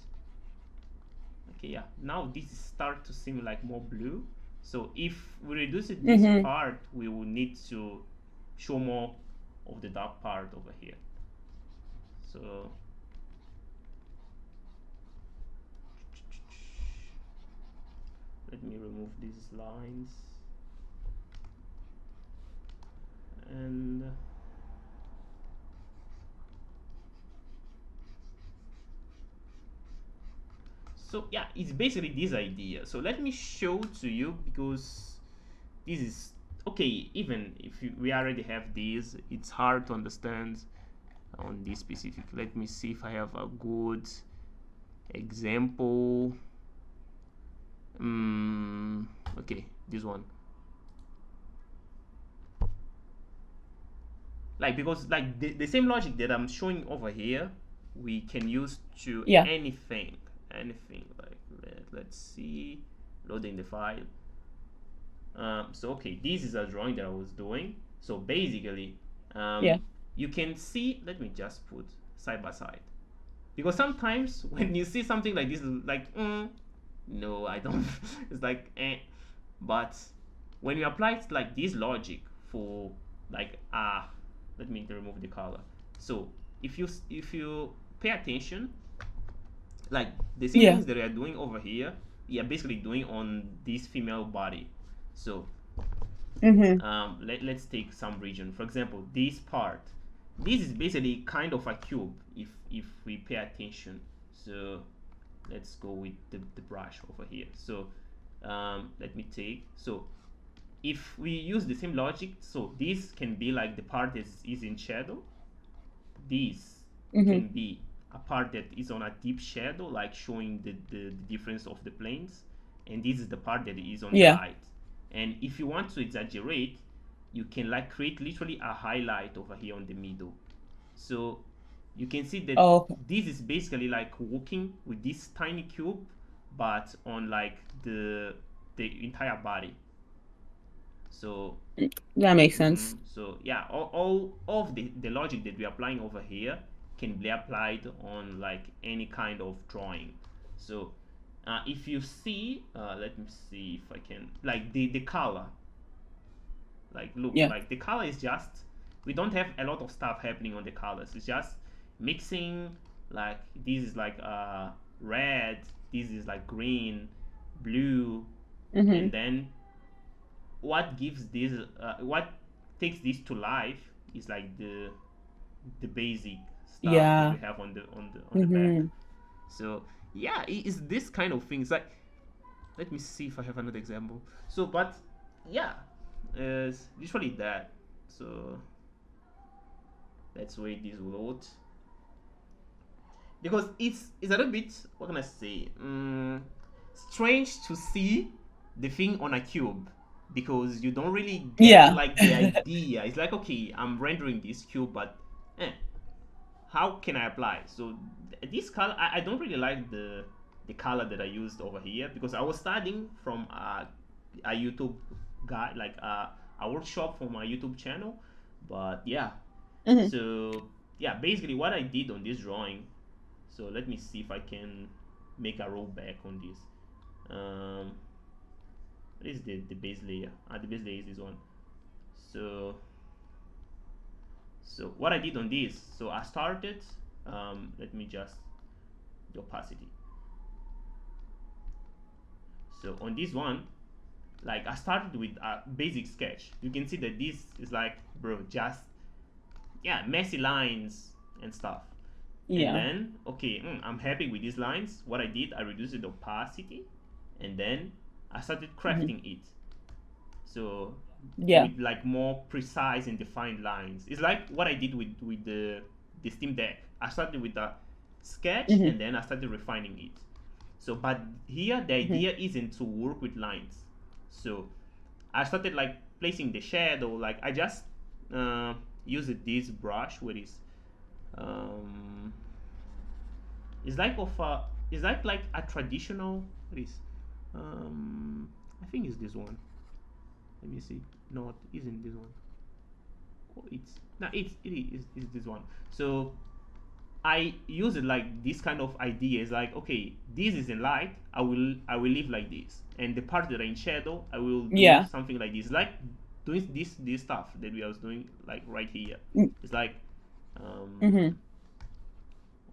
Okay, yeah, now this start to seem like more blue. So if we reduce it, this Mm-hmm. part, we will need to show more of the dark part over here. So let me remove these lines. And so yeah, it's basically this idea. So let me show to you, because this is okay. Even if we already have these, it's hard to understand on this specific. Let me see if I have a good example. Okay, this one. Like, because like the same logic that I'm showing over here, we can use to Yeah. anything. Anything like let's see, loading the file. So okay, this is a drawing that I was doing. So basically, Yeah. you can see, let me just put side by side, because sometimes when you see something like this, like no, I don't. It's like but when you apply it like this logic for like let me remove the color. So if you pay attention, like the same Yeah. things that we are doing over here, we are basically doing on this female body. So Mm-hmm. let's take some region, for example, this part. This is basically kind of a cube if we pay attention. So let's go with the brush over here. So let me take, so if we use the same logic, so this can be like the part that is in shadow. This Mm-hmm. can be a part that is on a deep shadow, like showing the difference of the planes. And this is the part that is on the Yeah. light. And if you want to exaggerate, you can like create literally a highlight over here on the middle. So you can see that Oh, okay. this is basically like working with this tiny cube, but on like the entire body. So That makes sense. so yeah, all of the logic that we're applying over here can be applied on like any kind of drawing. So if you see, let me see if I can, like the color, like look, Yeah. like the color is just, we don't have a lot of stuff happening on the colors. It's just mixing, like this is like red, this is like green, blue, Mm-hmm. and then what gives this, what takes this to life is like the basic stuff that Yeah. we have on the back. Mm-hmm. So yeah, it is this kind of things. Like, let me see if I have another example. So, but yeah, it's usually that. So let's wait this load, because it's a little bit, what can I say, strange to see the thing on a cube, because you don't really get Yeah. like the idea. It's like, okay, I'm rendering this cube, but how can I apply? So this color, I don't really like the color that I used over here, because I was starting from a YouTube guide, like a workshop for my YouTube channel. But yeah, Mm-hmm. so yeah, basically what I did on this drawing. So let me see if I can make a rollback on this. What is the base layer? The base layer is this one. So what I did on this, so I started, let me just the opacity. So on this one, like I started with a basic sketch. You can see that this is like, bro, just yeah, messy lines and stuff. And Yeah. then okay, I'm happy with these lines. What I did, I reduced the opacity, and then I started Mm-hmm. crafting it. So Yeah. with like more precise and defined lines. It's like what I did with the Steam Deck. I started with a sketch, Mm-hmm. and then I started refining it. So, but here the Mm-hmm. idea isn't to work with lines. So I started like placing the shadow. Like I just uh, used this brush, where is um, it's like of a, it's like a traditional. What is I think it's this one. Let me see. No, it isn't this one. Oh, it's no, it's this one. So I use it like this kind of idea. Is like, okay, this is in light. I will leave like this, and the part that are in shadow, I will do Yeah. something like this. Like doing this stuff that we was doing like right here. It's like, Mm-hmm.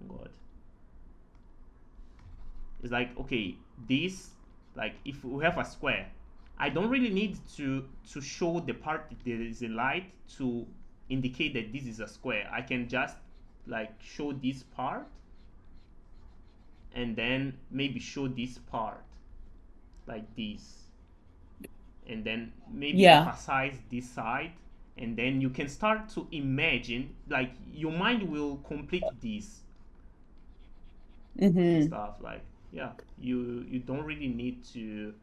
oh God, it's like, okay, this, like if we have a square, I don't really need to show the part that is in light to indicate that this is a square. I can just like show this part, and then maybe show this part like this, and then maybe Yeah. emphasize this side, and then you can start to imagine, like your mind will complete this and Mm-hmm. stuff. Like, yeah, you don't really need to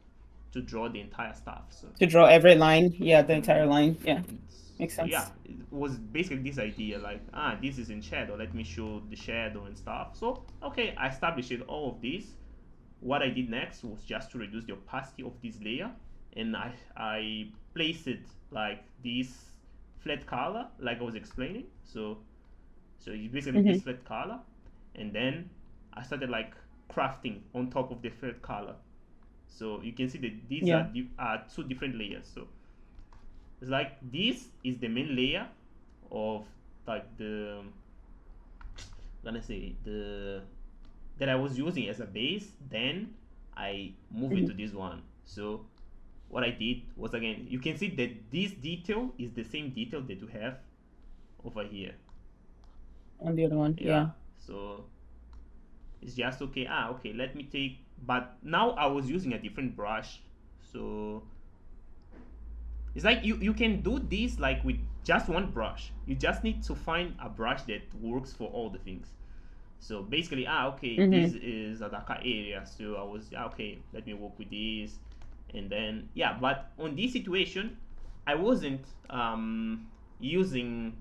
draw the entire stuff. So To draw every line. Yeah, the entire mhm. line. Yeah. And Makes so yeah, sense. it was basically this idea, like, this is in shadow, let me show the shadow and stuff. So okay, I established all of this. What I did next was just to reduce the opacity of this layer, and I placed it like this flat color, like I was explaining. So it's basically Mm-hmm. this flat color, and then I started like crafting on top of the flat color. So you can see that these Yeah. are two different layers. So it's like this is the main layer of like the, gonna say, the that I was using as a base. Then I move it Mm-hmm. to this one. So what I did was, again, you can see that this detail is the same detail that you have over here. On the other one. Yeah. Yeah. So it's just okay. Okay. Let me take. But now I was using a different brush. So it's like you can do this like with just one brush. You just need to find a brush that works for all the things. So basically, okay, this Mm-hmm. is a darker area. So I was, okay, let me work with this, and then yeah. But on this situation, I wasn't using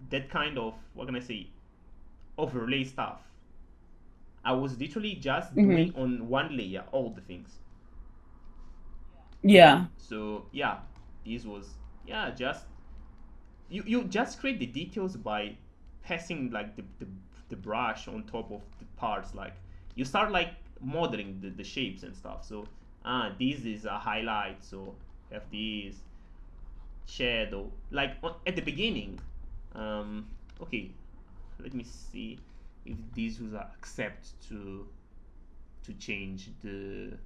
that kind of, what can I say, overlay stuff. I was literally just Mm-hmm. doing on one layer all the things. Yeah. So yeah, this was, yeah, just you just create the details by passing like the brush on top of the parts, like you start like modeling the shapes and stuff. So this is a highlight, so have this shadow like at the beginning. Okay, let me see if this was accept to change the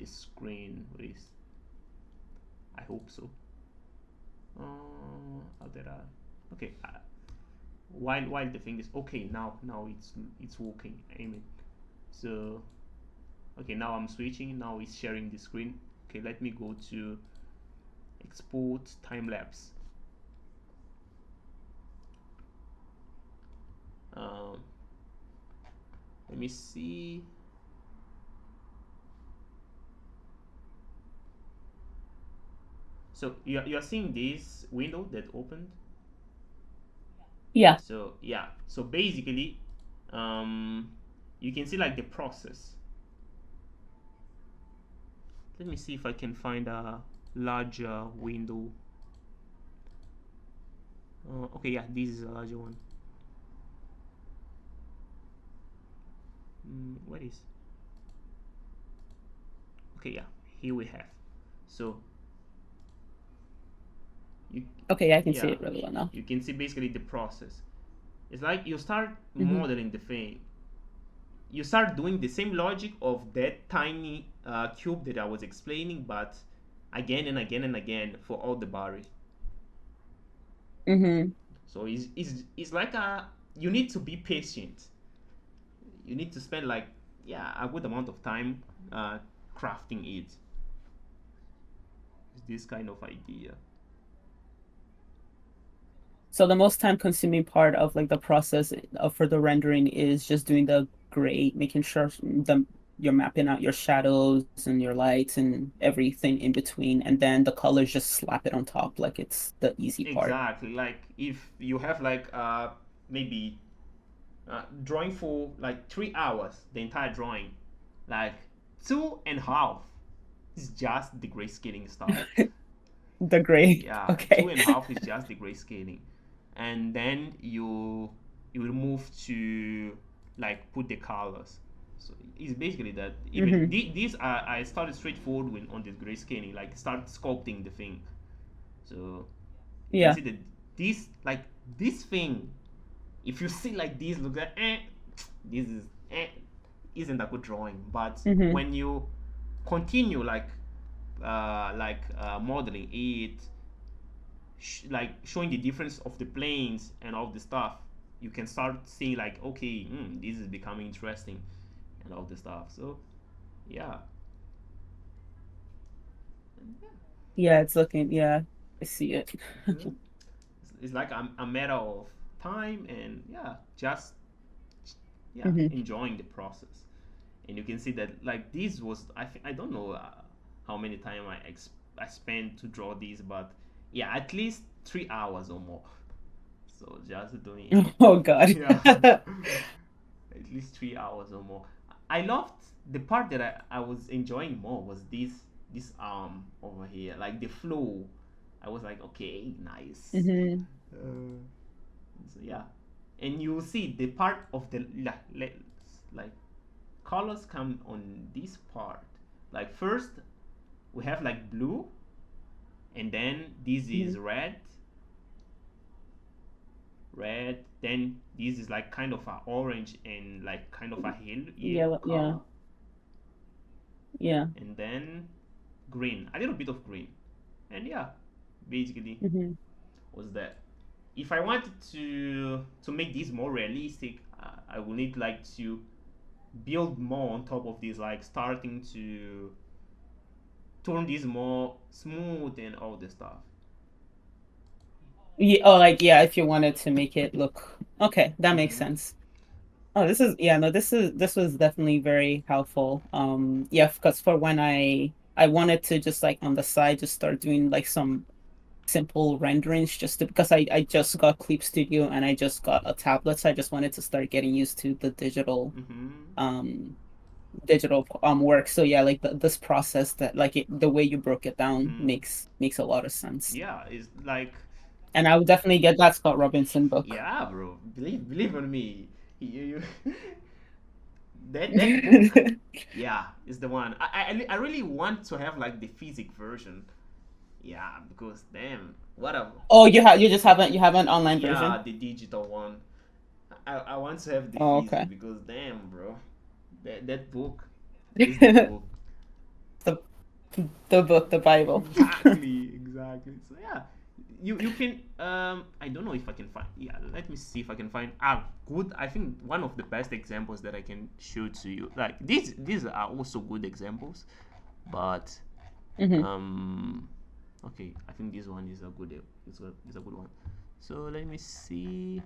screen. Please, I hope so. How did I? Okay, while the thing is okay, now it's working. I mean, so okay, now I'm switching. Now it's sharing the screen. Okay, let me go to export time lapse. Um, let me see. So you're seeing this window that opened. Yeah. So yeah, so basically you can see like the process. Let me see if I can find a larger window. Okay, yeah, this is a larger one. What is? Okay, yeah, here we have. So you, Okay, yeah, I can see yeah, it really well now. you can see basically the process. It's like you start Mm-hmm. modeling the thing. You start doing the same logic of that tiny cube that I was explaining, but again and again and again for all the body. Mm-hmm. So it's like a you need to be patient. You need to spend like yeah a good amount of time crafting it. It's this kind of idea. So the most time consuming part of like the process for the rendering is just doing the gray, making sure you're mapping out your shadows and your lights and everything in between, and then the colors just slap it on top like it's the easy part. Exactly. Like if you have like maybe drawing for like 3 hours, the entire drawing, like 2.5 is just the grayscaling stuff. The gray. Yeah, two Okay. and a half is just the grayscaling, and then you will move to like put the colors. So it's basically that. Even Mm-hmm. these I started straightforward when on this grayscaling, like start sculpting the thing. So you can Yeah. see that this like this thing, if you see like this, look at this is isn't a good drawing. But Mm-hmm. when you continue modeling it, like showing the difference of the planes and all the stuff, you can start seeing like okay, this is becoming interesting and all the stuff. So yeah. Yeah, it's looking, yeah, I see it. Mhm. It's like a matter of time and yeah, just yeah, Hmm. enjoying the process. And you can see that like this was I don't know how many time I spent to draw these, but yeah, at least 3 hours or more. So just doing Oh God. yeah, at least 3 hours or more. I loved the part that I was enjoying more was this arm over here, like the flow. I was like, okay, nice. Hmm. So yeah, and you see the part of the like colors come on this part. Like first we have like blue, and then this is Hmm. red. Then this is like kind of a orange and like kind of a yellow Yeah, yeah, color, yeah. and then green, a little bit of green, and yeah, basically Hmm. was that. If I wanted to make this more realistic, I will need like to build more on top of this, like starting to turn this more smooth and all the stuff. Yeah, oh, like yeah, if you wanted to make it look okay, that makes Mm-hmm. sense. Oh, this is yeah, no, this was definitely very helpful. Yeah, because for when I wanted to just like on the side just start doing like some simple renderings just to, because I just got Clip Studio and I just got a tablet, so I just wanted to start getting used to the Mm-hmm. um digital work. So yeah, like this process that like the way you broke it down Mm-hmm. makes a lot of sense. Yeah, it's like And I would definitely get that Scott Robinson book. Yeah, bro. Believe on me. You that book, yeah, is the one. I really want to have like the physic version. Yeah, because damn, what a Oh, you have an online version? yeah, the digital one. I want to have the Oh, physic okay. because damn, bro, that book is the book. the the book, the Bible. Exactly. So yeah, you can I don't know if I can find, yeah, let me see if I can find a good, I think one of the best examples that I can show to you. Like these are also good examples, but Hmm. um okay, I think this one is a good, is a good one. So let me see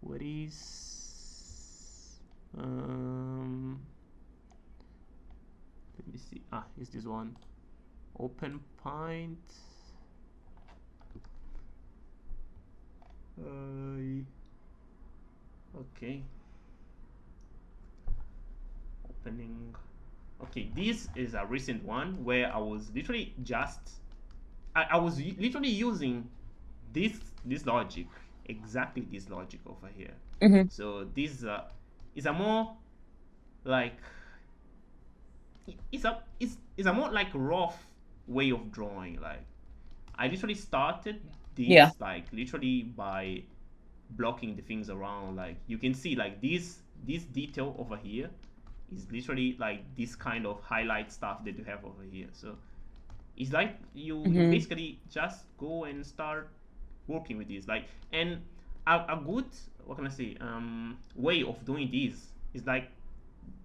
what is let me see, is this one open point. Okay, opening. Okay, this is a recent one where I was literally just I was literally using this this logic, exactly this logic over here. Hmm. So this is a more like it's a more like rough way of drawing. Like I literally started Yeah. this like literally by blocking the things around. Like you can see like this detail over here is literally like this kind of highlight stuff that you have over here. So it's like you Hmm. basically just go and start working with this. Like, and a good, what can I say, way of doing this is like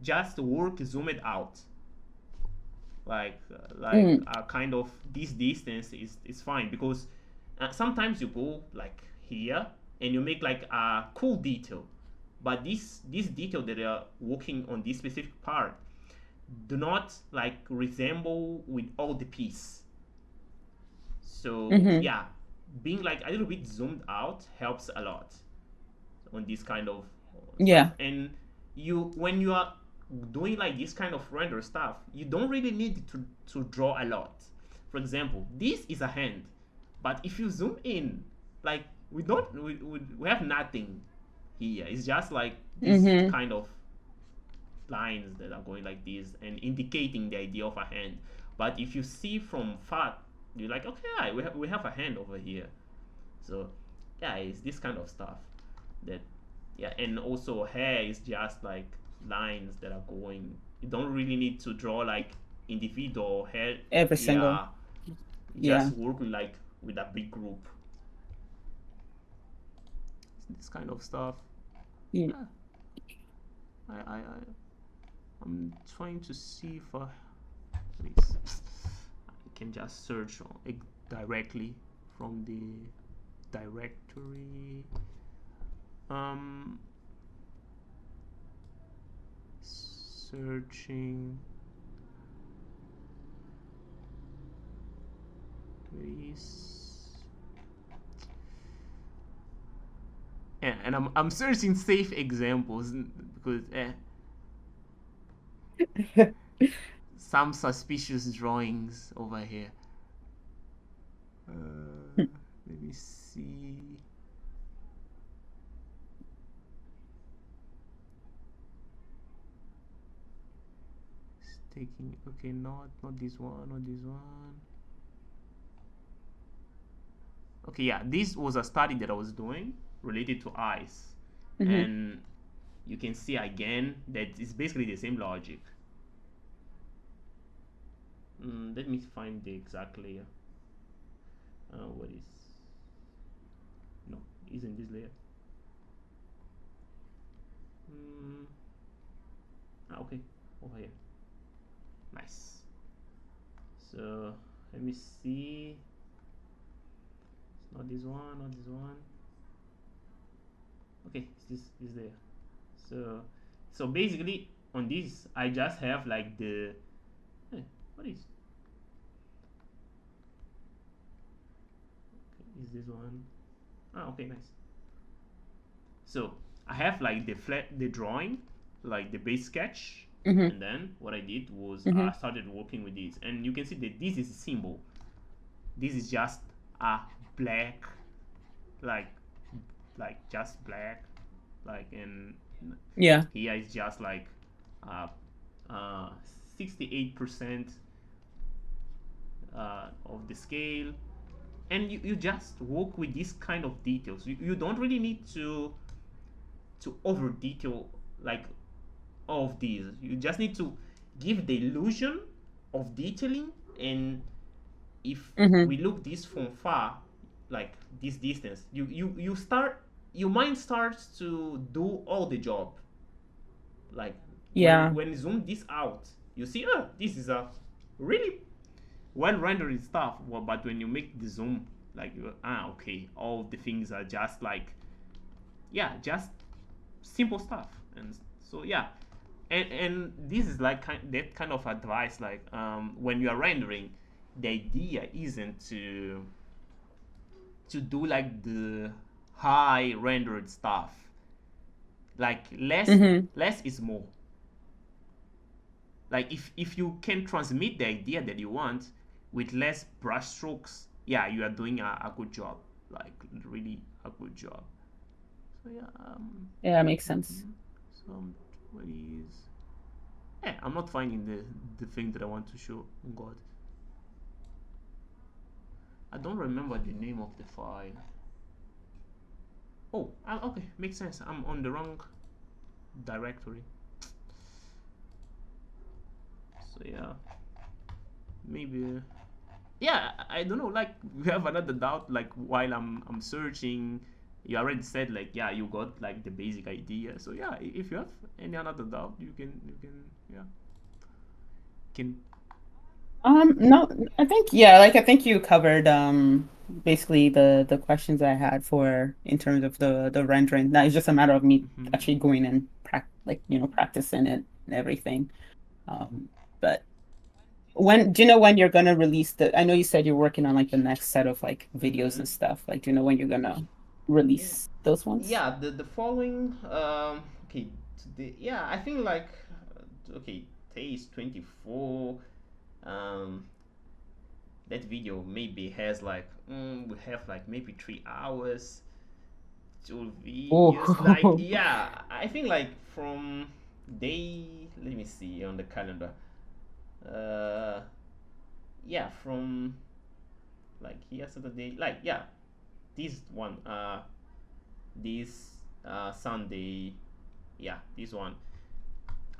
just work zoomed out. Like Mm. kind of this distance is fine because sometimes you go like here and you make like a cool detail, but this detail that they are working on this specific part do not like resemble with all the piece. So Hmm. yeah, being like a little bit zoomed out helps a lot on this kind of stuff. Yeah. And you, when you are doing like this kind of render stuff, you don't really need to draw a lot. For example, this is a hand, but if you zoom in, like we have nothing here. It's just like this Hmm. kind of lines that are going like this and indicating the idea of a hand. But if you see from far, you're like, okay, we have a hand over here. So yeah, it's this kind of stuff that, yeah. And also hair is just like lines that are going, you don't really need to draw like individual hair. Every single. Yeah, you Yeah. just work like with a big group, this kind of stuff. Yeah. Yeah, I'm trying to see if I can just search it directly from the directory. um Searching, please. Yeah, and I'm searching safe examples because some suspicious drawings over here. Let me see. It's taking, okay, not this one, not this one. Okay, yeah, this was a study that I was doing related to eyes, Hmm. and you can see again that it's basically the same logic. Let me find the exact layer. What is, no, isn't this layer? Mm, okay, over here. Nice. So let me see. It's not this one, not this one. Okay, this is there. So basically on this I just have like the, hey, what is this one? Okay, nice. So I have like the drawing, like the base sketch, Hmm. and then what I did was I Hmm. started working with this, and you can see that this is a symbol. This is just a black, like just black, like, and Yeah. here is just like uh, 68% of the scale, and you just work with this kind of details. You don't really need to over detail like all of these. You just need to give the illusion of detailing. And if Hmm. we look this from far, like this distance, you start, your mind starts to do all the job. Like Yeah. when you zoom this out, you see, oh, this is a really well rendered stuff. Well, but when you make the zoom, like, okay, all the things are just like, yeah, just simple stuff. And so, yeah, and this is like that kind of advice, like, when you are rendering, the idea isn't to do like the high rendered stuff. Like, Hmm. less is more. Like, if you can transmit the idea that you want with less brushstrokes, yeah, you are doing a good job, like really a good job. So, yeah, Yeah, makes sense. mhm. Some 20s. Yeah, I'm not finding the thing that I want to show. Oh God, I don't remember the name of the file. Oh, okay, makes sense. I'm on the wrong directory. So, yeah, maybe. Yeah, I don't know. Like, we have another doubt. Like, while I'm searching, you already said, like, yeah, you got like the basic idea. So, yeah, if you have any another doubt, you can, yeah, can. No, I think, yeah, like I think you covered basically the questions I had for in terms of the rendering. Now it's just a matter of me Mhm. actually going and practicing it and everything. But when do you know when you're gonna release the I know you said you're working on like the next set of like videos Mhm. and stuff. Like, do you know when you're gonna release those ones? Yeah, the following, okay, today, yeah, I think like, okay, today is 24. um that video maybe has like, we have like maybe 3 hours, two videos, like, Oh. yeah, I think like from day, let me see on the calendar, uh yeah, from like here Saturday, like, yeah, this one, this Sunday, yeah, this one,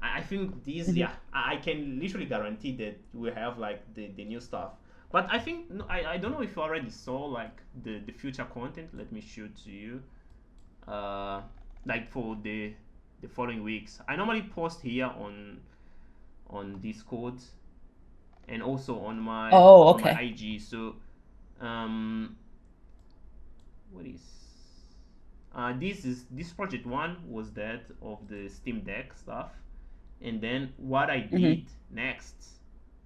I think this, Mhm. yeah, I can literally guarantee that we have like the new stuff. But I think, no, I don't know if you already saw like the future content. Let me show to you. Uh, like for the following weeks, I normally post here on Discord and also Oh, on my okay. IG. So, um, what is this project one was that of the Steam Deck stuff. And then what I Hmm. did next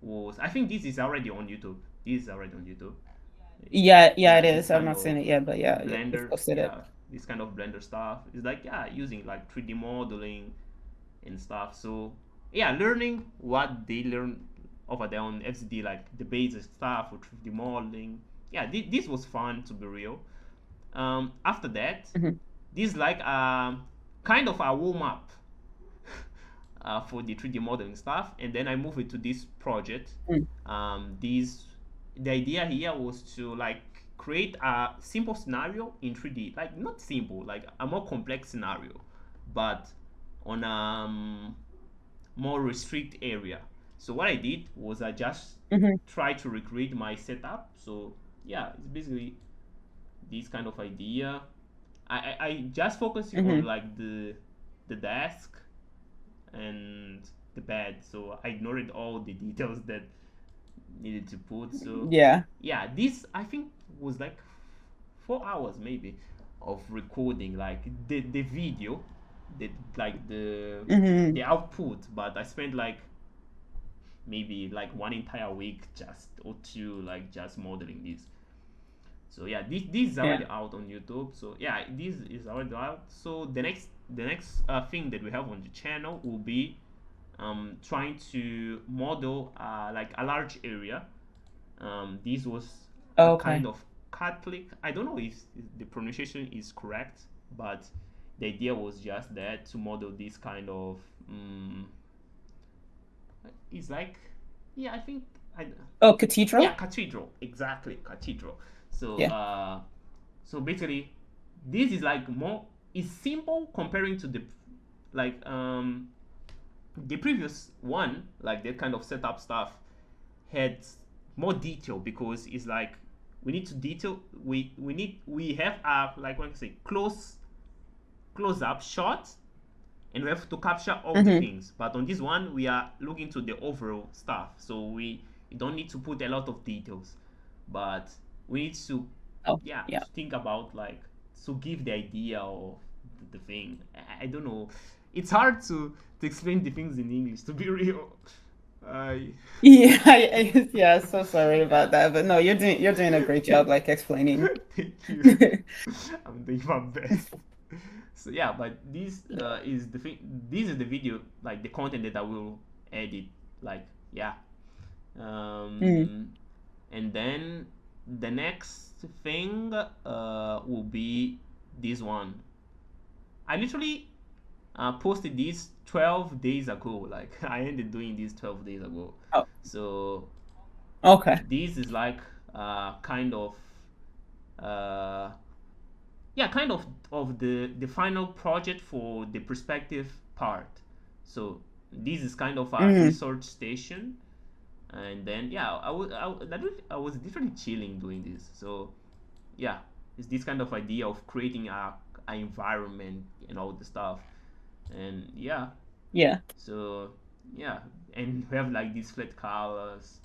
was, I think this is already on YouTube. This is already on YouTube. Yeah, yeah, Yeah, it this is. I've kind not seen of it yet, but yeah, you've Blender, posted it. yeah, this kind of Blender stuff is like, yeah, using like 3D modeling and stuff. So, yeah, learning what they learn over there on FCD, like the basic stuff with 3D modeling. Yeah, this was fun, to be real. After that, Hmm. this is like, kind of a warm up for the 3D modeling stuff, and then I move it to this project. These The idea here was to like create a simple scenario in 3D, like not simple, like a more complex scenario, but on a more restricted area. So what I did was I just Hmm. tried to recreate my setup. So, yeah, it's basically this kind of idea. I just focusing on Hmm. like the desk and the bed. So I ignored all the details that needed to put. So, Yeah. yeah, this I think was like 4 hours maybe of recording, like the video, the like Hmm. the output. But I spent like maybe like one entire week just or two, like just modeling this. So, yeah, this is Yeah. already out on YouTube. So, yeah, this is already out. So the next thing that we have on the channel will be trying to model like a large area. This was a kind Okay. of Catholic. I don't know if the pronunciation is correct, but the idea was just that to model this kind of. It's like, yeah, I think I. Oh, Yeah, cathedral. cathedral, exactly, cathedral. So Yeah. so basically, this is like more. It's simple comparing to like the previous one, like that kind of setup stuff had more detail because it's like we need to detail we have a like what can I say close up shot and we have to capture all the Mm-hmm. things. But on this one, we are looking to the overall stuff, so we don't need to put a lot of details, but we need to, Oh, yeah, yeah. to think about like to give the idea of the thing. I don't know. It's hard to explain the things in English. To be real, I Yeah, yeah, so sorry about that. But no, you're doing a great job like explaining. thank you. I'm doing my best. So yeah, but this Yeah. is the thing. This is the video, like the content that I will edit. Like yeah, Mm. um, and then the next thing will be this one. I literally posted this 12 days ago. Like I ended doing this 12 days ago. Oh, So okay. this is like kind of uh, yeah, kind of the final project for the perspective part. So this is kind of a Mm. research station, and then yeah, I was literally chilling doing this. So yeah, it's this kind of idea of creating a environment and all the stuff, and yeah, Yeah. so yeah, and we have like these flat colors.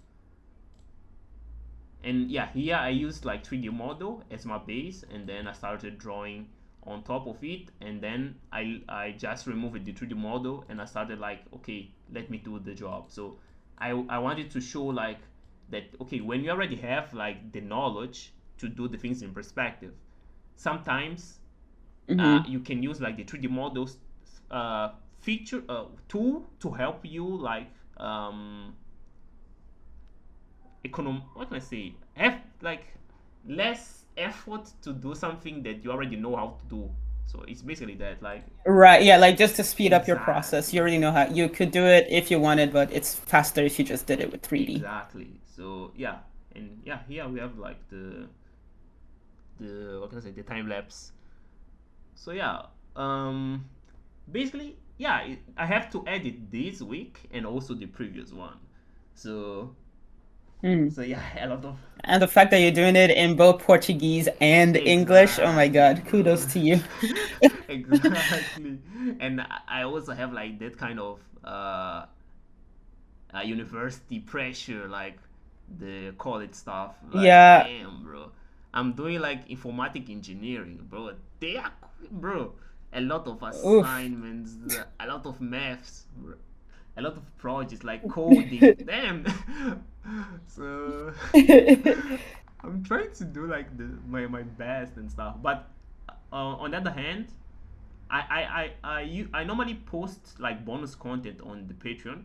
And yeah, here I used like 3D model as my base, and then I started drawing on top of it, and then I just removed the 3D model and I started like, okay, let me do the job. So I wanted to show like that, okay, when you already have like the knowledge to do the things in perspective, sometimes Mm-hmm. you can use like the 3D models feature tool to help you like what can I say, have like less effort to do something that you already know how to do. So it's basically that, like Right. Yeah, like just to speed up your process. You exactly, already know how you could do it if you wanted, but it's faster if you just did it with 3D. exactly. So yeah, and yeah, here we have like the what can I say, the time lapse. So yeah, um, basically yeah, I have to edit this week and also the previous one. So Mm. so yeah, a lot of And the fact that you're doing it in both Portuguese and English, oh my exactly, God, bro. kudos to you. Exactly. And I also have like that kind of university pressure, like the college stuff. Like, Yeah. damn, bro. I'm doing like informatic engineering, bro. They are, bro, a lot of Oof. assignments, a lot of maths, bro, a lot of projects like coding. Damn. So I'm trying to do like my best and stuff, but on the other hand, I normally post like bonus content on the Patreon,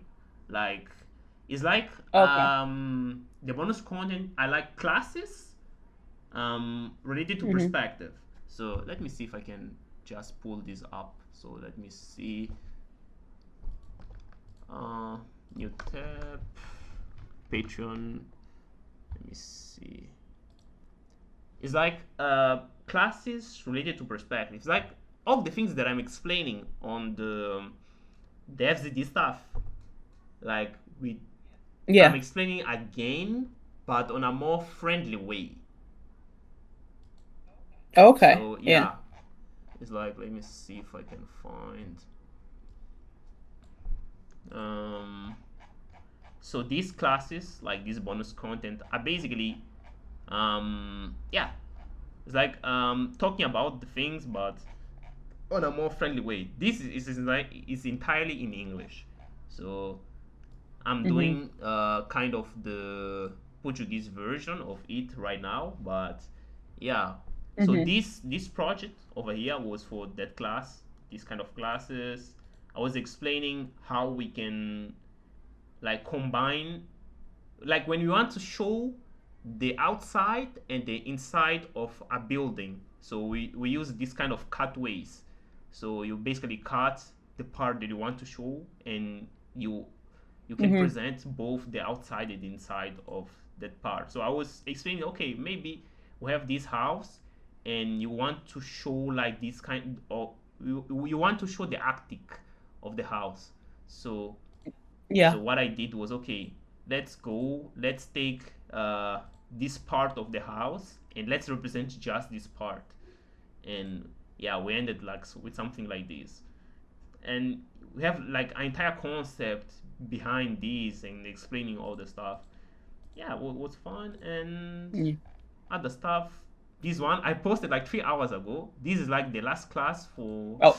like it's like Okay. the bonus content I like classes related to Hmm. perspective. So let me see if I can just pull this up. So let me see. Uh, New tab, Patreon. Let me see. It's like classes related to perspective. It's like all the things that I'm explaining on the FZD stuff. Like we, I'm Yeah. explaining again, but on a more friendly way. Okay. So Yeah. yeah, it's like let me see if I can find. Um, so these classes, like this bonus content, are basically yeah, it's like talking about the things, but on a more friendly way. This is like is entirely in English, so I'm Hmm. doing kind of the Portuguese version of it right now. But yeah, so Hmm. this project over here was for that class, this kind of classes. I was explaining how we can like combine, like when you want to show the outside and the inside of a building. So we use this kind of cutways. So you basically cut the part that you want to show, and you can Mm-hmm. present both the outside and the inside of that part. So I was explaining, okay, maybe we have this house, and you want to show like this kind of, you want to show the attic of the house. So Yeah. what I did was, okay, let's take this part of the house and let's represent just this part. And yeah, we ended like with something like this. And we have like an entire concept behind this and explaining all the stuff. Yeah, it was fun. And Mm. other stuff, this one I posted like 3 hours ago. This is like the last class for Oh.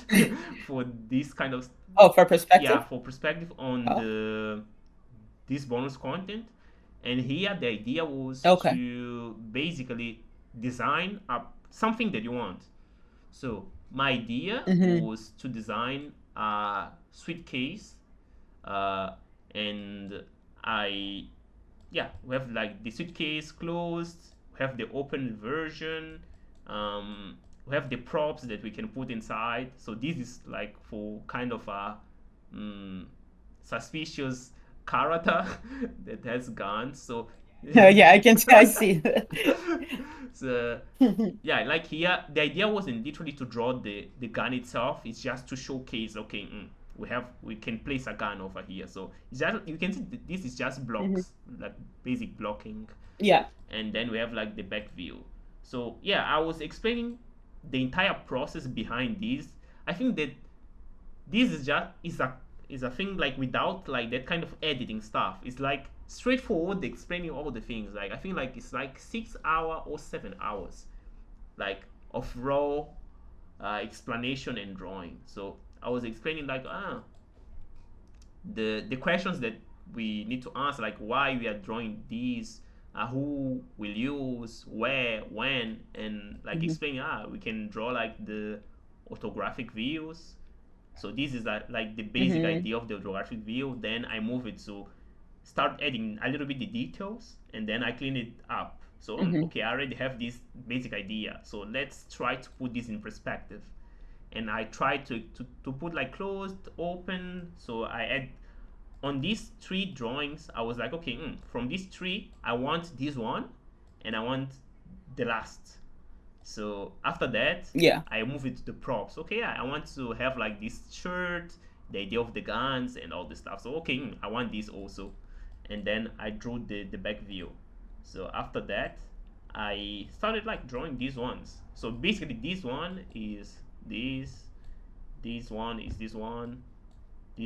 for this kind of, Oh, for yeah, perspective. for perspective on Oh. the this bonus content. And here the idea was Okay. to basically design up something that you want. So my idea Mm-hmm. was to design a suitcase, uh, and I, yeah, we have like the suitcase closed, we have the open version, we have the props that we can put inside. So this is like for kind of a um, suspicious character that has guns. So Oh, yeah, I can. I see that. so yeah, like here the idea wasn't literally to draw the gun itself. It's just to showcase, okay, we can place a gun over here. So it's just, you can see this is just Hmm. blocks, like basic blocking. Yeah. And then we have like the back view. So yeah, I was explaining the entire process behind this. I think that this is just is a thing like without like that kind of editing stuff. It's like straightforward explaining all the things. Like I think like it's like 6 hour or 7 hours like of raw explanation and drawing. So I was explaining like the questions that we need to answer, like why we are drawing these, who will use, where, when, and like Hmm. explaining, we can draw like the orthographic views. So this is like the basic Hmm. idea of the orthographic view. Then I move it to start adding a little bit the details, and then I clean it up. So Hmm. okay, I already have this basic idea. So let's try to put this in perspective. And I try to put like closed, open. So I add on these three drawings. I was like, okay, from these three, I want this one, and I want the last. So after that, Yeah. I move it to the props. Okay, I want to have like this shirt, the idea of the guns and all this stuff. So okay, I want this also. And then I drew the back view. So after that, I started like drawing these ones. So basically this one is this one is this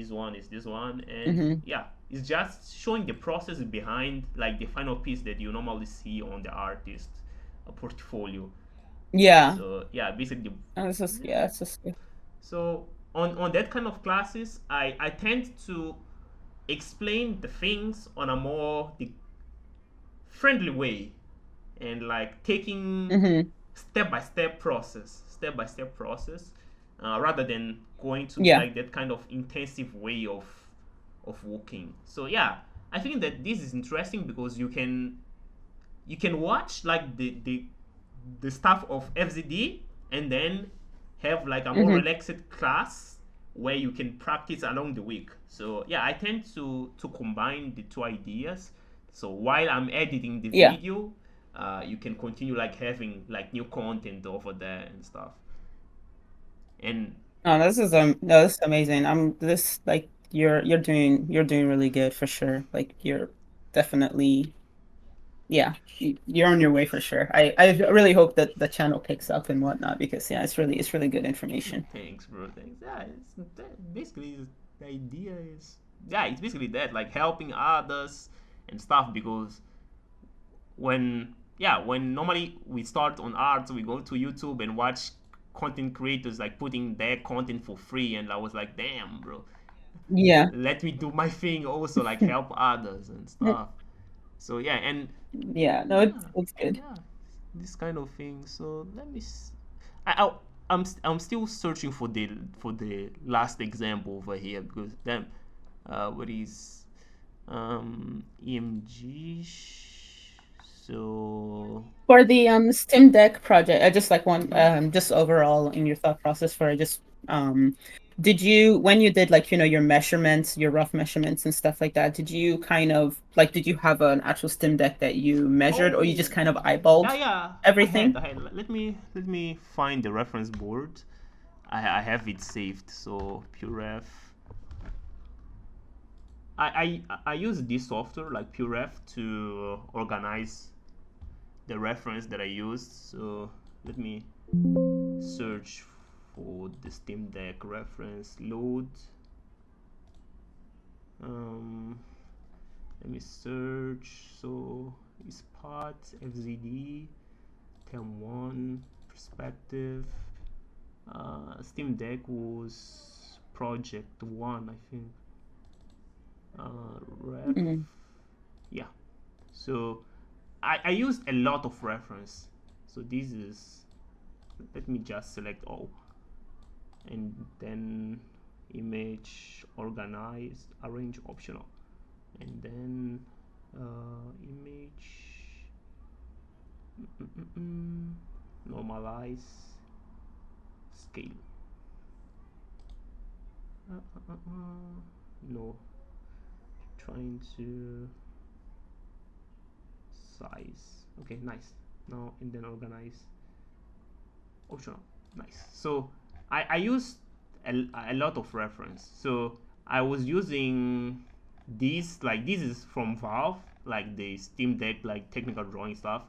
one is this one, and Hmm. yeah, it's just showing the process behind like the final piece that you normally see on the artist portfolio. Yeah. So yeah, basically, And it's just, yeah. yeah, it's just. So on that kind of classes, I tend to explain the things on a more friendly way, and like taking Hmm. step by step process, rather than going to Yeah. like that kind of intensive way of working. So yeah, I think that this is interesting because you can watch like the stuff of FZD, and then have like a more Hmm. relaxed class where you can practice along the week. So yeah, I tend to combine the two ideas. So while I'm editing the Yeah. video, you can continue like having like new content over there and stuff. And No, this is no, this is amazing. I'm this like you're doing really good for sure. Like you're definitely, yeah, you're on your way for sure. I really hope that the channel picks up and whatnot because yeah, it's really good information. thanks, bro. Thanks. Yeah, basically the idea is, yeah, it's basically that, like helping others and stuff. Because when normally we start on art, we go to YouTube and watch content creators like putting their content for free, and I was like, damn, bro, Yeah. let me do my thing also, like help others and stuff. So yeah, and Yeah, no, yeah, it's good. yeah, this kind of thing. So let me I'm still searching for the last example over here, because then what is EMG So For the Steam Deck project, I just like one just overall in your thought process for just did you when you did like your measurements, your rough measurements and stuff like that, did you kind of like did you have an actual Steam Deck that you measured or you just oh, kind of yeah, eyeballed yeah. everything? I had. Let me find the reference board. I have it saved. So PureRef. I use this software like PureRef to organize the reference that I used. So let me search for the Steam Deck reference load. Um, Let me search. So it's part FZD term 1 perspective. Steam Deck was project 1, I think. Ref. Mm. Yeah. So I used a lot of reference. So this is, let me just select all, and then image, organize, arrange optional, and then image, normalize, scale. No, trying to size. Okay, nice. Now and then organize, optional. Nice. So I used a lot of reference. So I was using this, like this is from Valve, like the Steam Deck, like technical drawing stuff.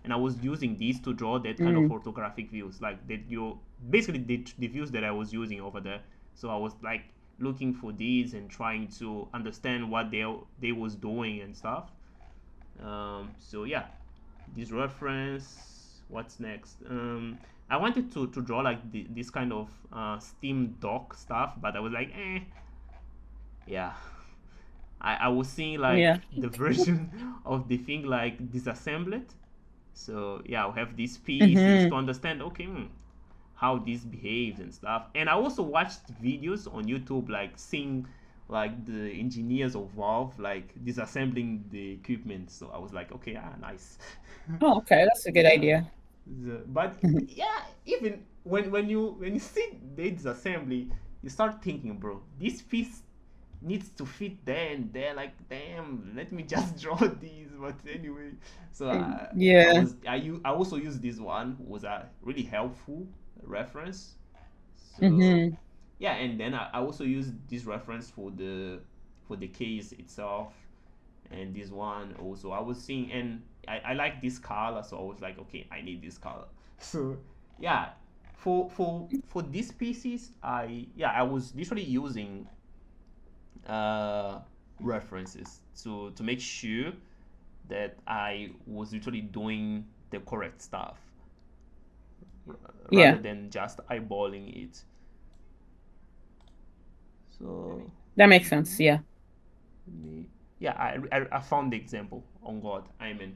And I was using these to draw that kind of Mm. orthographic views, like that you basically the views that I was using over there. So I was like looking for these and trying to understand what they was doing and stuff. So yeah, this reference. What's next? I wanted to draw like this kind of Steam dock stuff, but I was like, yeah. I was seeing like Yeah. the version of the thing like disassembled. So yeah, I'll have these pieces to Mm-hmm. understand. Okay, how this behaves and stuff. And I also watched videos on YouTube, like seeing like the engineers of Valve like disassembling the equipment. So I was like, okay, nice. Oh, okay, that's a good Yeah. idea. But yeah, even when you see the disassembly, you start thinking, bro, this piece needs to fit there and there. Like, damn, let me just draw these. But anyway, so Yeah. I also use this one, was a really helpful reference. So Mm-hmm. yeah, and then I also use this reference for the case itself, and this one also I was seeing, and I like this color, so I was like, okay, I need this color. So yeah, for these pieces, I was literally using uh, references to make sure that I was literally doing the correct stuff rather Yeah, than just eyeballing it. So that makes sense. Yeah. me, yeah, I found the example on God. I mean,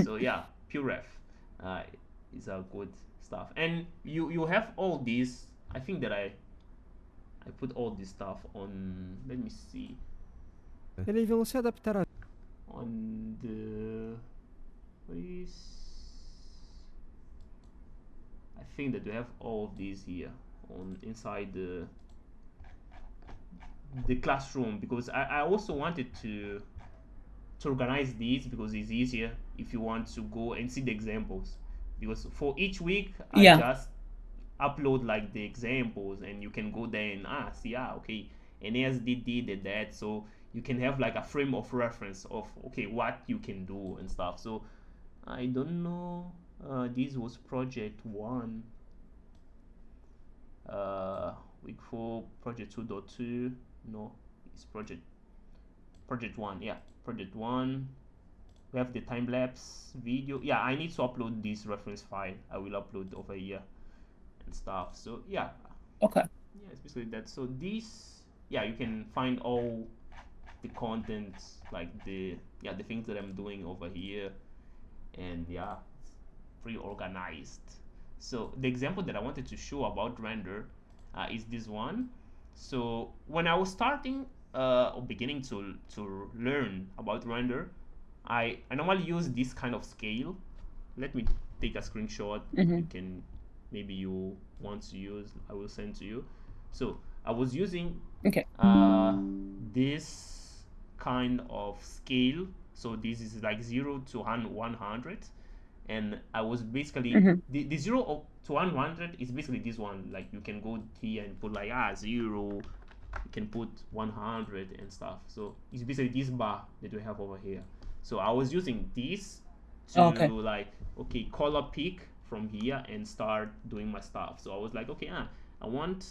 so yeah, PureRef uh, is a good stuff, and you have all these. I think that I put all this stuff on. Let me see, Eles vão se adaptar a on the please. I think that we have all of these here on inside the classroom, because I also wanted to organize these because it's easier if you want to go and see the examples, because for each week I Yeah. just upload like the examples, and you can go there and see, okay, Eneas did that, so you can have like a frame of reference of, okay, what you can do and stuff. So I don't know, this was project 1, uh week 4 project 2.2. No, it's project 1. Yeah, project 1. We have the time lapse video. Yeah, I need to upload this reference file. I will upload over here and stuff. So yeah, Okay. yeah, it's basically that. So this, yeah, you can find all the content, like the things that I'm doing over here, and yeah, it's pretty organized. So the example that I wanted to show about render is this one. So when I was starting or beginning to learn about render, I normally use this kind of scale. Let me take a screenshot. You can, maybe you want to use, I will send to you. So I was using Okay. this kind of scale. So this is like 0 to 100, and I was basically the 0 to 100 is basically this one. Like you can go here and put like 0, you can put 100 and stuff. So it's basically this bar that we have over here. So I was using this to Okay. like, okay, color pick from here and start doing my stuff. So I was like, okay, I want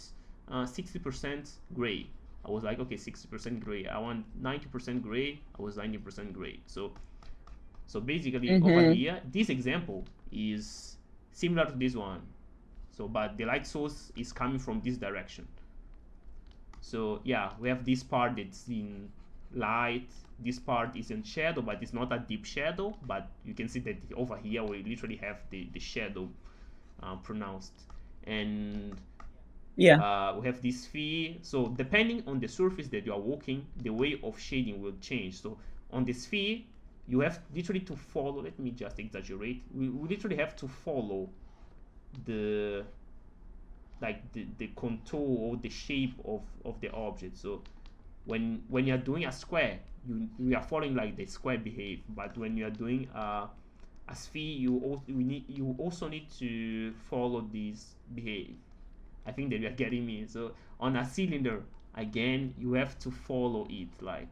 60% gray. I was like, okay, 60% gray. I want 90% gray. I was 90% gray. So basically over here, this example is similar to this one. So but the light source is coming from this direction. So yeah, we have this part that's in light, this part is in shadow, but it's not a deep shadow, but you can see that over here we literally have the shadow pronounced. And Yeah. we have this sphere. So depending on the surface that you are walking, the way of shading will change. So on the sphere, you have literally to follow, let me just exaggerate, we literally have to follow the the contour or the shape of the object. So when you're doing a square, you are following like the square behave, but when you are doing a sphere, you also need to follow this behave. I think that you are getting me. So on a cylinder, again, you have to follow it, like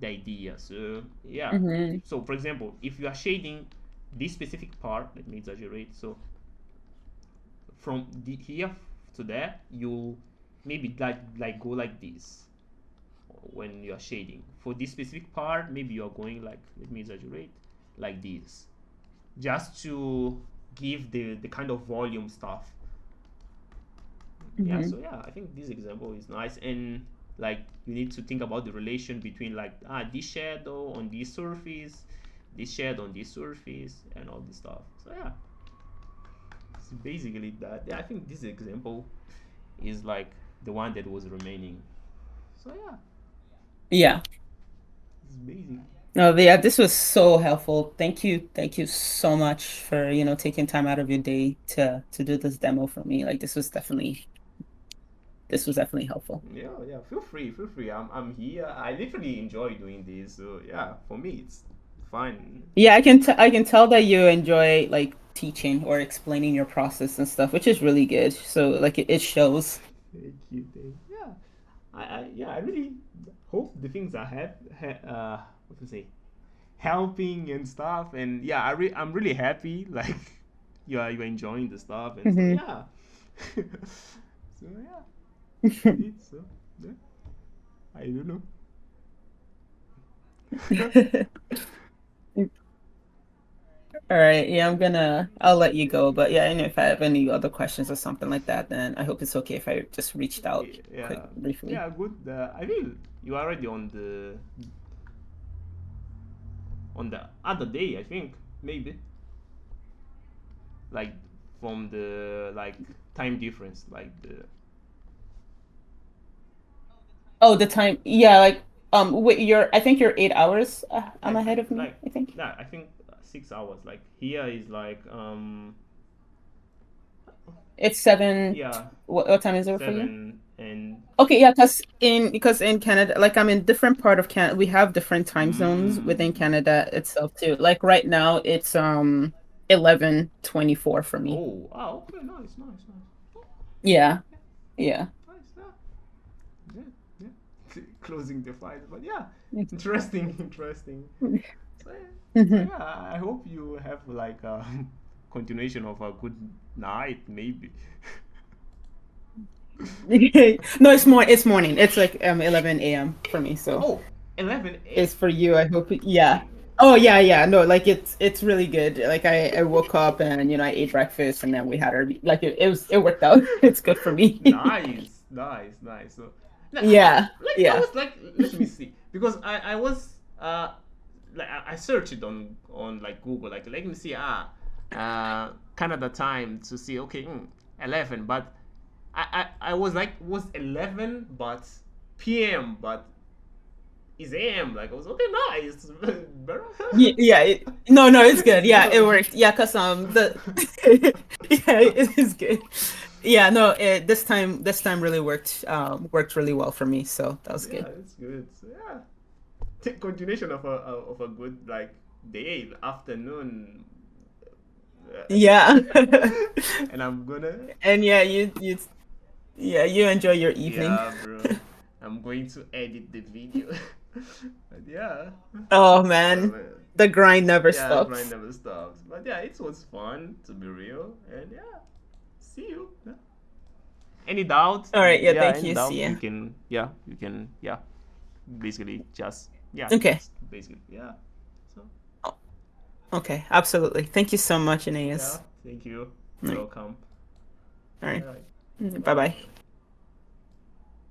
the idea. So yeah, so for example, if you are shading this specific part, let me exaggerate. So from here to there, you maybe like go like this when you are shading. For this specific part, maybe you are going like, let me exaggerate, like this, just to give the kind of volume stuff. Yeah, so yeah, I think this example is nice. And like you need to think about the relation between like this shadow on this surface, this shadow on this surface, and all this stuff. So yeah, it's basically that. Yeah, I think this example is like the one that was remaining. So yeah, Yeah. it's basic. No, yeah, this was so helpful. Thank you. Thank you so much for, taking time out of your day to do this demo for me. Like this was definitely helpful. Yeah, yeah. Feel free, feel free. I'm here. I literally enjoy doing this. So yeah, for me it's fun. Yeah, I can tell that you enjoy like teaching or explaining your process and stuff, which is really good. So like it shows. Thank you, thank you. Yeah, I really hope the things I had, what to say, helping and stuff. And yeah, I'm really happy. Like you're enjoying the stuff, and so yeah. So yeah, that's it. So yeah, I don't know. All right, yeah, I'll let you go. But yeah, and if I have any other questions or something like that, then I hope it's okay if I just reached out quick Yeah, briefly. yeah, good. I think you are already on the other day. I think maybe like from the like time difference, like the Oh, the time. Yeah, like wait, I think you're 8 hours I'm I ahead of me, like I think. yeah, I think 6 hours. Like here is like It's 7. yeah, What time is it for you? 7 and Okay, yeah, because in Canada, like I'm in different part of Canada, we have different time zones within mm, Canada itself too. Like right now it's 11:24 for me. oh, okay, nice, nice, nice. Yeah. Yeah. Nice, yeah, yeah, yeah. Closing the fight, but yeah, interesting, interesting. So, so Mhm. yeah, I hope you have like a continuation of a good night, maybe. No, it's morning. It's like 11 a.m. for me, so Oh, 11 it's for you. I hope yeah. Oh yeah, yeah. No, like it's really good. Like I woke up and I ate breakfast and then we had our like it worked out. It's good for me. Nice, nice, nice. So, Yeah. like I Yeah. was like, let me see, because I was like I searched it on like Google, like let me see Canada time to see, okay, 11, but I was like, was 11 but PM, but his aim. Like, I was okay, nice, bro. No, it's good. Yeah, it worked. Yeah, cause the yeah, it is good. Yeah, no, this time really worked really well for me. So that was Yeah, good. it's good. So, yeah, continuation of a good like day, afternoon. Yeah. And I'm gonna. And yeah, you enjoy your evening. Yeah, bro. I'm going to edit the video. But yeah. Oh Oh, man, man. the grind never Yeah, grind stops. never stops. But yeah, it was fun to be real. And yeah, see you. Yeah. Any doubt? All right, yeah, Yeah, thank any you. doubt? See ya. You can, yeah. Basically, just, yeah, Okay. just basically, yeah. So, Okay, absolutely. Thank you so much, yeah, Eneas. thank you. All right. Welcome. All right. All right. Bye bye.